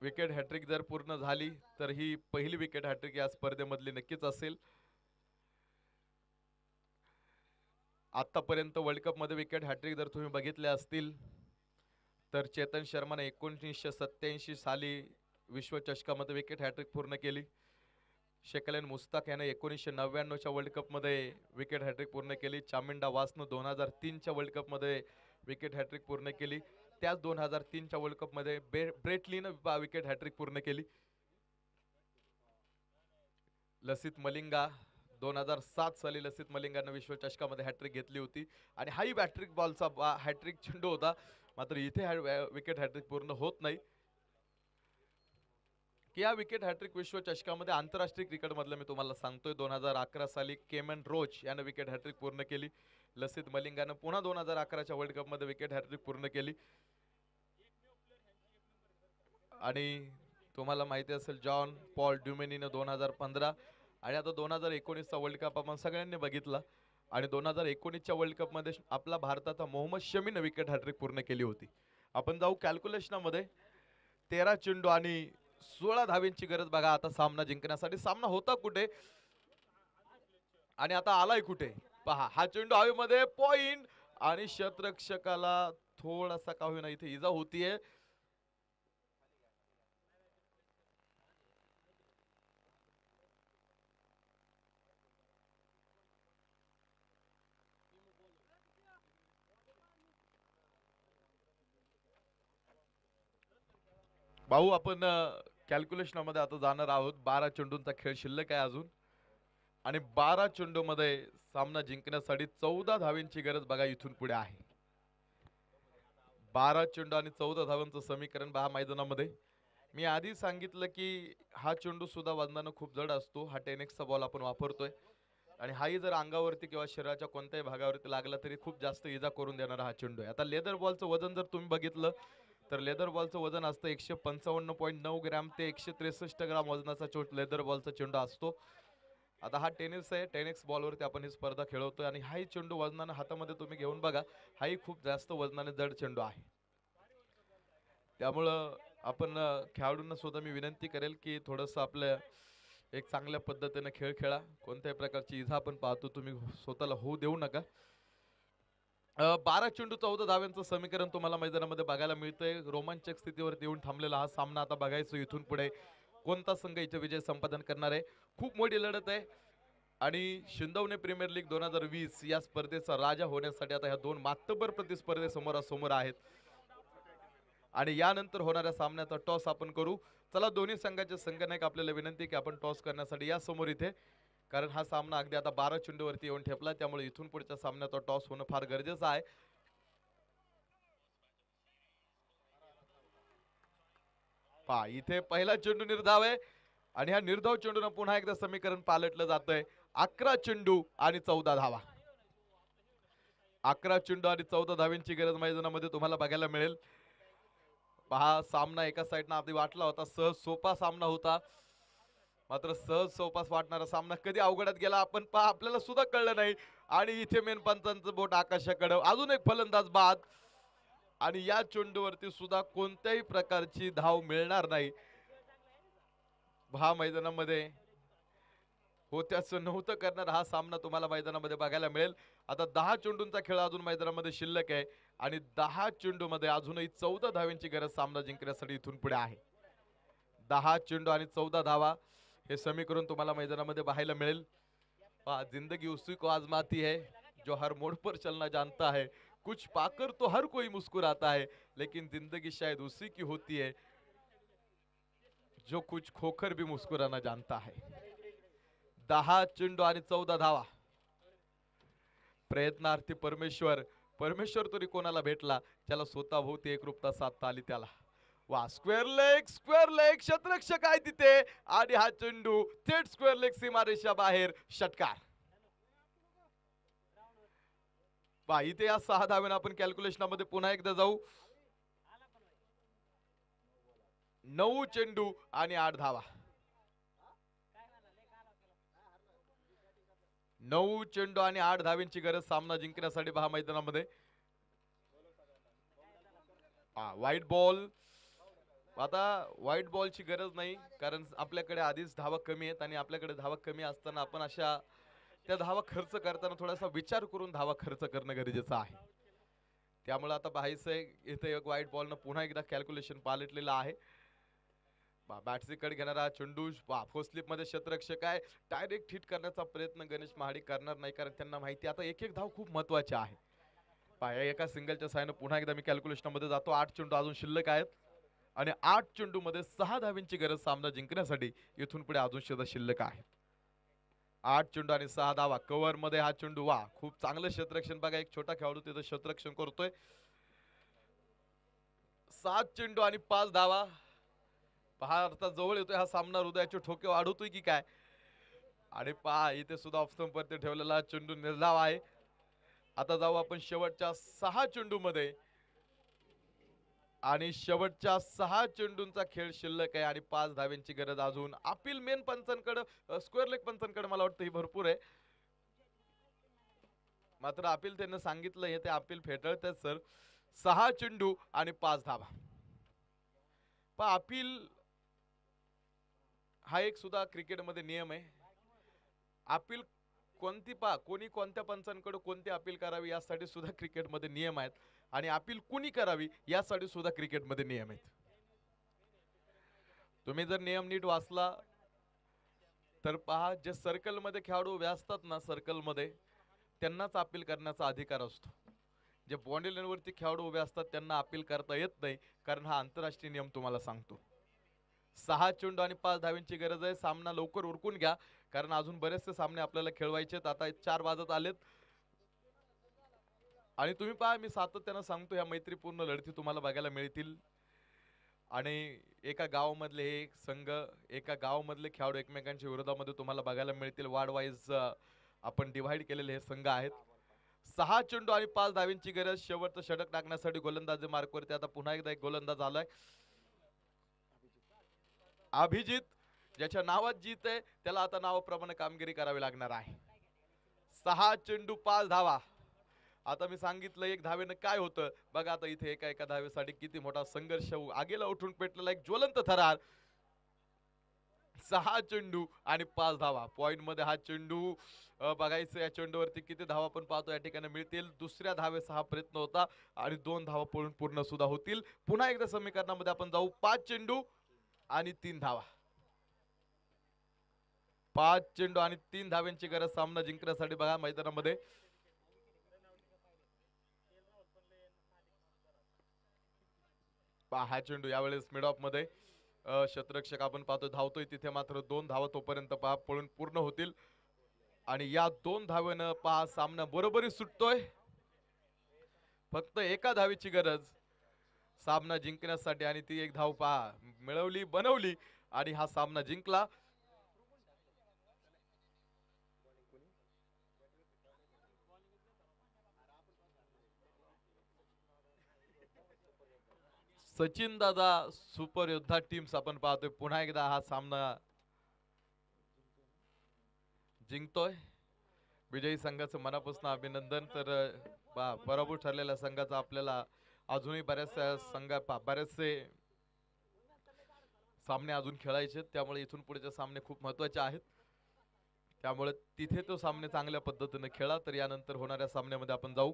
विकेट हॅट्रिक जर पूर्ण झाली तर ही पहिली विकेट हॅट्रिक या स्पर्धेमधली नक्कीच असेल. आतापर्यंत वर्ल्ड कप मध्ये विकेट हॅट्रिक जर तुम्ही बघितले असतील तर चेतन शर्माने 1987 साली विश्वचषकामध्ये विकेट हॅट्रिक पूर्ण केली. शेकलेन मुस्ताक याने 1999च्या वर्ल्ड कप मध्ये विकेट हॅट्रिक पूर्ण केली. चामिंडा वासनं 2003च्या वर्ल्ड कप मध्ये विकेट हॅट्रिक पूर्ण केली. त्याच 2003च्या वर्ल्ड कप मध्ये ब्रेट लीनं विकेट हॅट्रिक पूर्ण केली. लसित मलिंगा 2007 साली लसित मलिंगानं विश्वचषकामध्ये हॅट्रिक घेतली होती आणि हाही हॅट्रिक बॉलचा हॅट्रिक चेंडू होता. मात्र इथे विकेट हॅट्रिक पूर्ण होत नाही. की या विकेट हॅट्रिक विश्वचषकामध्ये आंतरराष्ट्रीय क्रिकेट मधलं मी तुम्हाला सांगतोय 2011 साली केमन रोच यानं विकेट हॅट्रिक पूर्ण केली. लसित मलिंगानं पुन्हा 2011च्या वर्ल्ड कप मध्ये विकेट हॅट्रिक पूर्ण केली. आणि तुम्हाला माहिती असेल जॉन पॉल ड्युमेनीनं 2015 आणि आता 2019चा वर्ल्ड कप आपण सगळ्यांनी बघितला आणि 2019च्या वर्ल्ड कप मध्ये आपला भारताचा मोहम्मद शमीनं विकेट हॅट्रिक पूर्ण केली होती. आपण जाऊ कॅल्क्युलेशनमध्ये. 13 चेंडू आणि 16 धावेंची गरज बघा आता सामना जिंकण्यासाठी. सामना होता कुठे आणि आता आलाय कुठे पहा. हा चेंडू हवेमध्ये पॉइंट आणि शतरक्षकाला थोडासा का होईना इथे इजा होतीये. भाऊ आपण कॅल्क्युलेशनमध्ये आता जाणार आहोत. 12 चेंडूंचा खेळ शिल्लक आहे अजून आणि 12 चेंडू मध्ये सामना जिंकण्यासाठी 14 धावेंची गरज बघा इथून पुढे आहे. 12 चेंडू आणि 14 धावांचं समीकरण पहा मैदानामध्ये. मी आधी सांगितलं की हा चेंडू सुद्धा वजनानं खूप जड असतो. हा 10x चा बॉल आपण वापरतोय आणि हाही जर अंगावरती किंवा शरीराच्या कोणत्याही भागावरती लागला तरी खूप जास्त इजा करून देणारा हा चेंडू आहे. आता लेदर बॉलचं वजन जर तुम्ही बघितलं तर लेदर बॉलचं वजन असतं 155.9 ग्रॅम ते 163 ग्राम वजनाचा लेदर बॉलचा चेंडू असतो. आता हा टेनिस आहे. 10x बॉलवरती आपण ही स्पर्धा खेळवतोय आणि हाही चेंडू वजनानं हातामध्ये तुम्ही घेऊन बघा. हाही खूप जास्त वजनाने जड चेंडू आहे. त्यामुळं आपण खेळाडूंना सुद्धा मी विनंती करेल की थोडंसं आपल्या एक चांगल्या पद्धतीने खेळ खेळा. कोणत्याही प्रकारची इजा आपण पाहतो तुम्ही स्वतःला होऊ देऊ नका. 12 चेंडू 14 धाव्यांचं समीकरण तुम्हाला मैदानामध्ये बघायला मिळतंय. रोमांचक स्थितीवरती येऊन थांबलेला हा सामना आता बघायचो इथून पुढे कोणता संघ इथे विजय संपादन करणार आहे. खूप मोठी लढत आहे आणि शिंदवणे प्रीमियर लीग 2020 या स्पर्धेचा राजा होण्यासाठी आता ह्या दोन मातबर प्रतिस्पर्धे समोरासमोर आहेत आणि यानंतर होणाऱ्या सामन्याचा टॉस आपण करू. चला दोन्ही संघाचे संघनायक आपल्याला विनंती की आपण टॉस करण्यासाठी या समोर इथे, कारण हा सामना अगदी आता 12 चेंडूवरती येऊन ठेपला. त्यामुळे इथून पुढच्या सामन्याचा टॉस होणं फार गरजेचं आहे. पहा इथे पहिला चेंडू निर्धाव आहे आणि ह्या निर्धाव चेंडूनं पुन्हा एकदा समीकरण पालटलं जातंय. 11 चेंडू आणि 14 धावा. 11 चेंडू आणि 14 धाव्यांची गरज मैदानामध्ये तुम्हाला बघायला मिळेल. पहा सामना एका साईडनं आधी वाटला होता सहज सोपा सामना होता, मात्र सहज सोपास वाटणारा सामना कधी अवघडात गेला आपण पहा आपल्याला सुद्धा कळलं नाही. आणि इथे मेन पंचांचं बोट आकाशाकडे. अजून एक फलंदाज बाद आणि या चेंडूवरती सुद्धा कोणत्याही प्रकारची धाव मिळणार नाही. हा मैदानामध्ये होत्याचं नव्हतं करणार हा सामना तुम्हाला मैदानामध्ये बघायला मिळेल. आता 10 चेंडूंचा खेळ अजून मैदानामध्ये शिल्लक आहे आणि 10 चेंडू मध्ये अजूनही 14 धावांची गरज सामना जिंकण्यासाठी इथून पुढे आहे. 10 चेंडू आणि 14 धावा हे समीकरण तुम्हाला मैदानामध्ये पाहायला मिळेल. जिंदगी उसी को आजमाती है जो हर मोड़ पर चलना जानता है. कुछ पाकर तो हर कोई मुस्कुराता है लेकिन जिंदगी शायद उसी की होती है जो कुछ खोकर भी मुस्कुराना जानता है. 10 चेंडू आणि 14 धावा. प्रयत्नार्थी परमेश्वर. परमेश्वर तरी कोणाला भेटला त्याला स्वतःभोवती एकरूपता साधता आली त्याला. वा स्क्वेअर लेग शतरक्षक आहे तिथे आणि हा चेंडू थेट स्क्वेअर लेग सीमारेषा बाहेर षटकार. पहा इथे या 6 धाव्यानं आपण कॅल्क्युलेशनमध्ये पुन्हा एकदा जाऊ. 9 चेंडू आणि 8 धावा. 9 चेंडू आणि 8 धाव्यांची गरज सामना जिंकण्यासाठी पहा मैदानामध्ये. White ball. आता व्हाईट बॉलची गरज नाही कारण आपल्याकडे आधीच धावा कमी आहेत आणि आपल्याकडे धावा कमी असताना आपण अशा त्या धावा खर्च करताना थोडासा विचार करून धावा खर्च करणं गरजेचं आहे. त्यामुळे आता पाहायचंय इथे एक व्हाईट बॉलनं पुन्हा एकदा कॅल्क्युलेशन पालटलेलं आहे. बॅट्सकडे घेणारा चेंडू फर्स्ट स्लिप मध्ये क्षेत्ररक्षक आहे. डायरेक्ट हिट करण्याचा प्रयत्न गणेश महाडिक करणार नाही कारण त्यांना माहिती आता एक एक धाव खूप महत्वाची आहे. एका सिंगलच्या साहाय्याने पुन्हा एकदा मी कॅल्क्युलेशन मध्ये जातो. 8 चेंडू अजून शिल्लक आहेत आणि 8 चेंडू मध्ये 6 धावींची गरज सामना जिंकण्यासाठी इथून पुढे अजून सुद्धा शिल्लक आहे. 8 चेंडू आणि 6 धावा. कव्हर मध्ये हा चेंडू. वा, खूप चांगलं क्षेत्ररक्षण बघा. एक छोटा खेळाडू तिथं क्षेत्ररक्षण करतोय. 7 चेंडू आणि 5 धावा. पहा आता जवळ येतोय हा सामना. हृदयाचे ठोके वाढवतोय की काय. आणि पहा इथे सुद्धा ऑफ स्टंप वरती ठेवलेला चेंडू निर्धाव आहे. आता जाऊ आपण शेवटच्या 6 चेंडू मध्ये. आणि शेवटच्या 6 चेंडूंचा खेळ शिल्लक आहे आणि 5 धाव्यांची गरज अजून. अपील मेन पंचांकडे स्क्वेअर लेग पंचांकडे मला वाटतं ही भरपूर आहे. मात्र अपील त्यांनी सांगितलं हे ते अपील फेटाळतात सर. 6 चेंडू आणि 5 धावा. पण अपील हा एक सुद्धा क्रिकेटमध्ये नियम आहे. अपील कोणी कोणत्या पंचांकडे कोणती अपील करावी यासाठी सुद्धा क्रिकेटमध्ये नियम आहेत. आणि अपील कुणी करावी यासाठी सुद्धा क्रिकेटमध्ये नियम आहेत. तुम्ही जर नियम नीट वाचला तर पहा, जे सर्कलमध्ये खेळाडू उभे असतात ना, सर्कलमध्ये त्यांनाच अपील करण्याचा अधिकार असतो. जे बाउंड्री लाईनवरती खेळाडू उभे असतात त्यांना अपील करता येत नाही, कारण हा आंतरराष्ट्रीय नियम तुम्हाला सांगतो. 6 चेंडू आणि 5 धाव्यांची गरज आहे. सामना लवकर उरकून घ्या, कारण अजून बरेचसे सामने आपल्याला खेळवायचे आहेत. आता 4 वाजत आलेत. आणि तुम्ही पहा, मी सातत्यानं सांगतो, ह्या मैत्रीपूर्ण लढती तुम्हाला बघायला मिळतील. आणि एका गावामधले हे संघ, एका गावामधले खेळाडू एकमेकांच्या विरोधामध्ये तुम्हाला बघायला मिळतील. वार्ड वाईज आपण डिव्हाइड केलेले हे संघ आहेत. 6 चेंडू आणि 5 धाव्यांची गरज. शेवटचं षटक टाकण्यासाठी गोलंदाजी मार्कवरती आता पुन्हा एकदा एक गोलंदाज आलाय. अभिजित, ज्याच्या नावात जीत आहे त्याला आता नावाप्रमाणे कामगिरी करावी लागणार आहे. 6 चेंडू 5 धावा. आता मी सांगितलं एक धावेनं काय होतं बघा. आता इथे एका एका धावेसाठी किती मोठा संघर्ष आगीला उठून पेटलेला एक ज्वलंत थरार. 6 चेंडू आणि 5 धावा. पॉइंट मध्ये हा चेंडू बघायचं. या चेंडूवरती किती धावा आपण पाहतो या ठिकाणी मिळतील. दुसऱ्या धावेचा हा प्रयत्न होता आणि 2 धावा पळून पूर्ण सुद्धा होतील. पुन्हा एकदा समीकरणामध्ये आपण जाऊ. 5 चेंडू आणि 3 धावा. 5 चेंडू आणि 3 धाव्यांची गरज सामना जिंकण्यासाठी बघा मैदानामध्ये. हा चेंडू यावेळेस मिड ऑफ मध्ये क्षेत्ररक्षक आपण पाहतो धावतोय तिथे. मात्र 2 धावा तोपर्यंत पहा पळून पूर्ण होतील. आणि या 2 धावेनं पहा सामना बरोबरी सुटतोय. फक्त एका धावेची गरज सामना जिंकण्यासाठी. आणि ती एक धाव पहा मिळवली, बनवली आणि हा सामना जिंकला. सचिन दादा सुपर योद्धा टीम्स आपण पाहतोय पुन्हा एकदा हा सामना जिंकतोय. विजयी संघाचं मनापासून अभिनंदन. तर पराभूत ठरलेल्या संघाचा आपल्याला अजूनही बरेचसे सामने अजून खेळायचे, त्यामुळे इथून पुढचे सामने खूप महत्त्वाचे आहेत. त्यामुळे तिथे तो सामने चांगल्या पद्धतीने खेळा. तर यानंतर होणाऱ्या सामन्यामध्ये आपण जाऊ.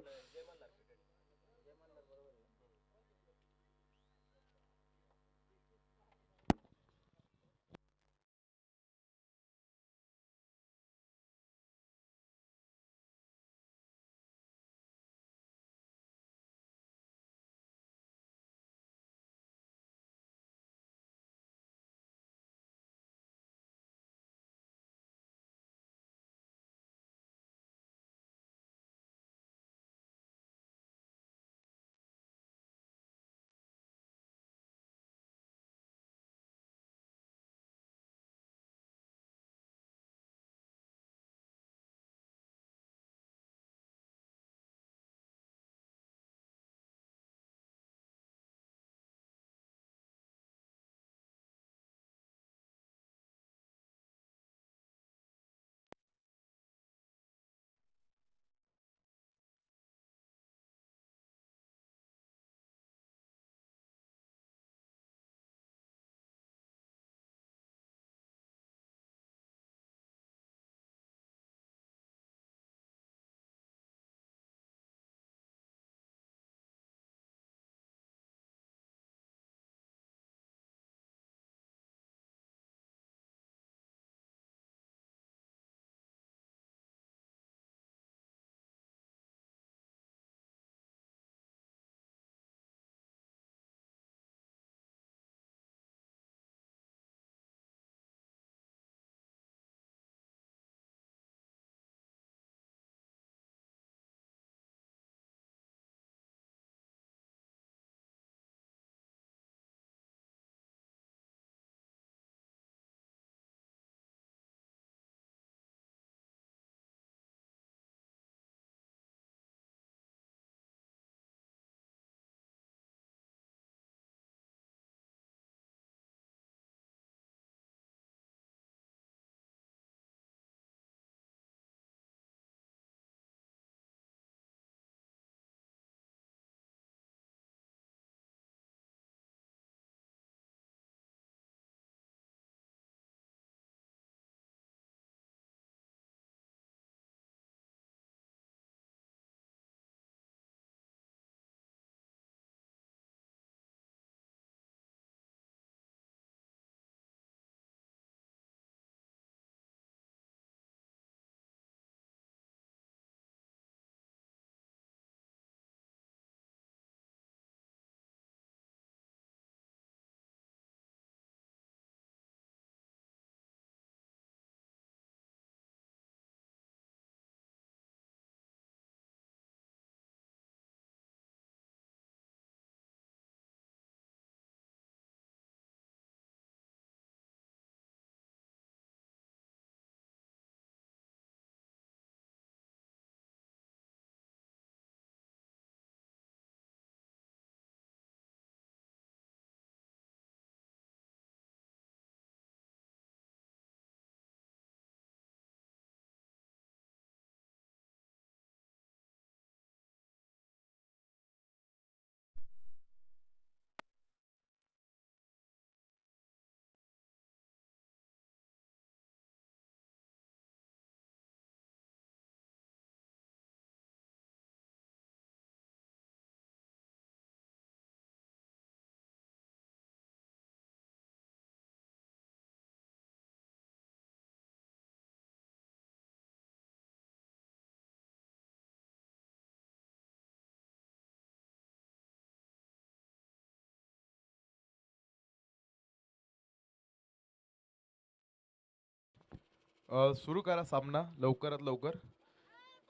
सुरू करा सामना लवकरात लवकर.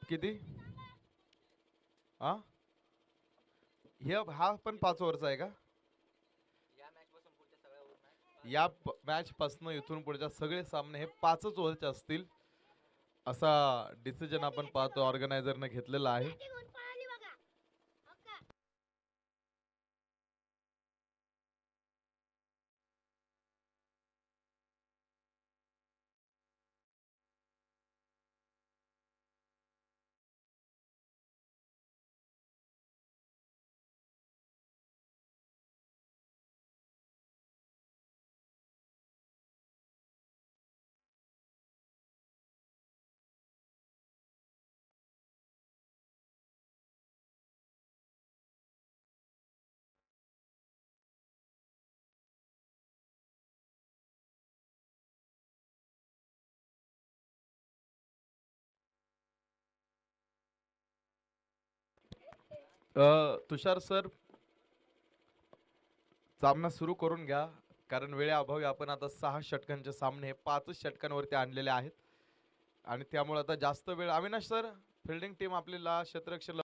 किती हा हा पण 5 ओव्हरचा आहे का? या मॅच पासून इथून पुढच्या सगळे सामने हे 5 ओव्हरचे असतील असा डिसिजन आपण पाहतो ऑर्गनायझरने घेतलेला आहे. तुषार सर सामना सुरू करून घ्या कारण वेळेअभावी आपण आता 6 षटकांचे सामने हे 5 षटकांवरती आणलेले आहेत आणि त्यामुळे आता जास्त वेळ. अविनाश सर फिल्डिंग टीम आपल्याला क्षेत्ररक्षण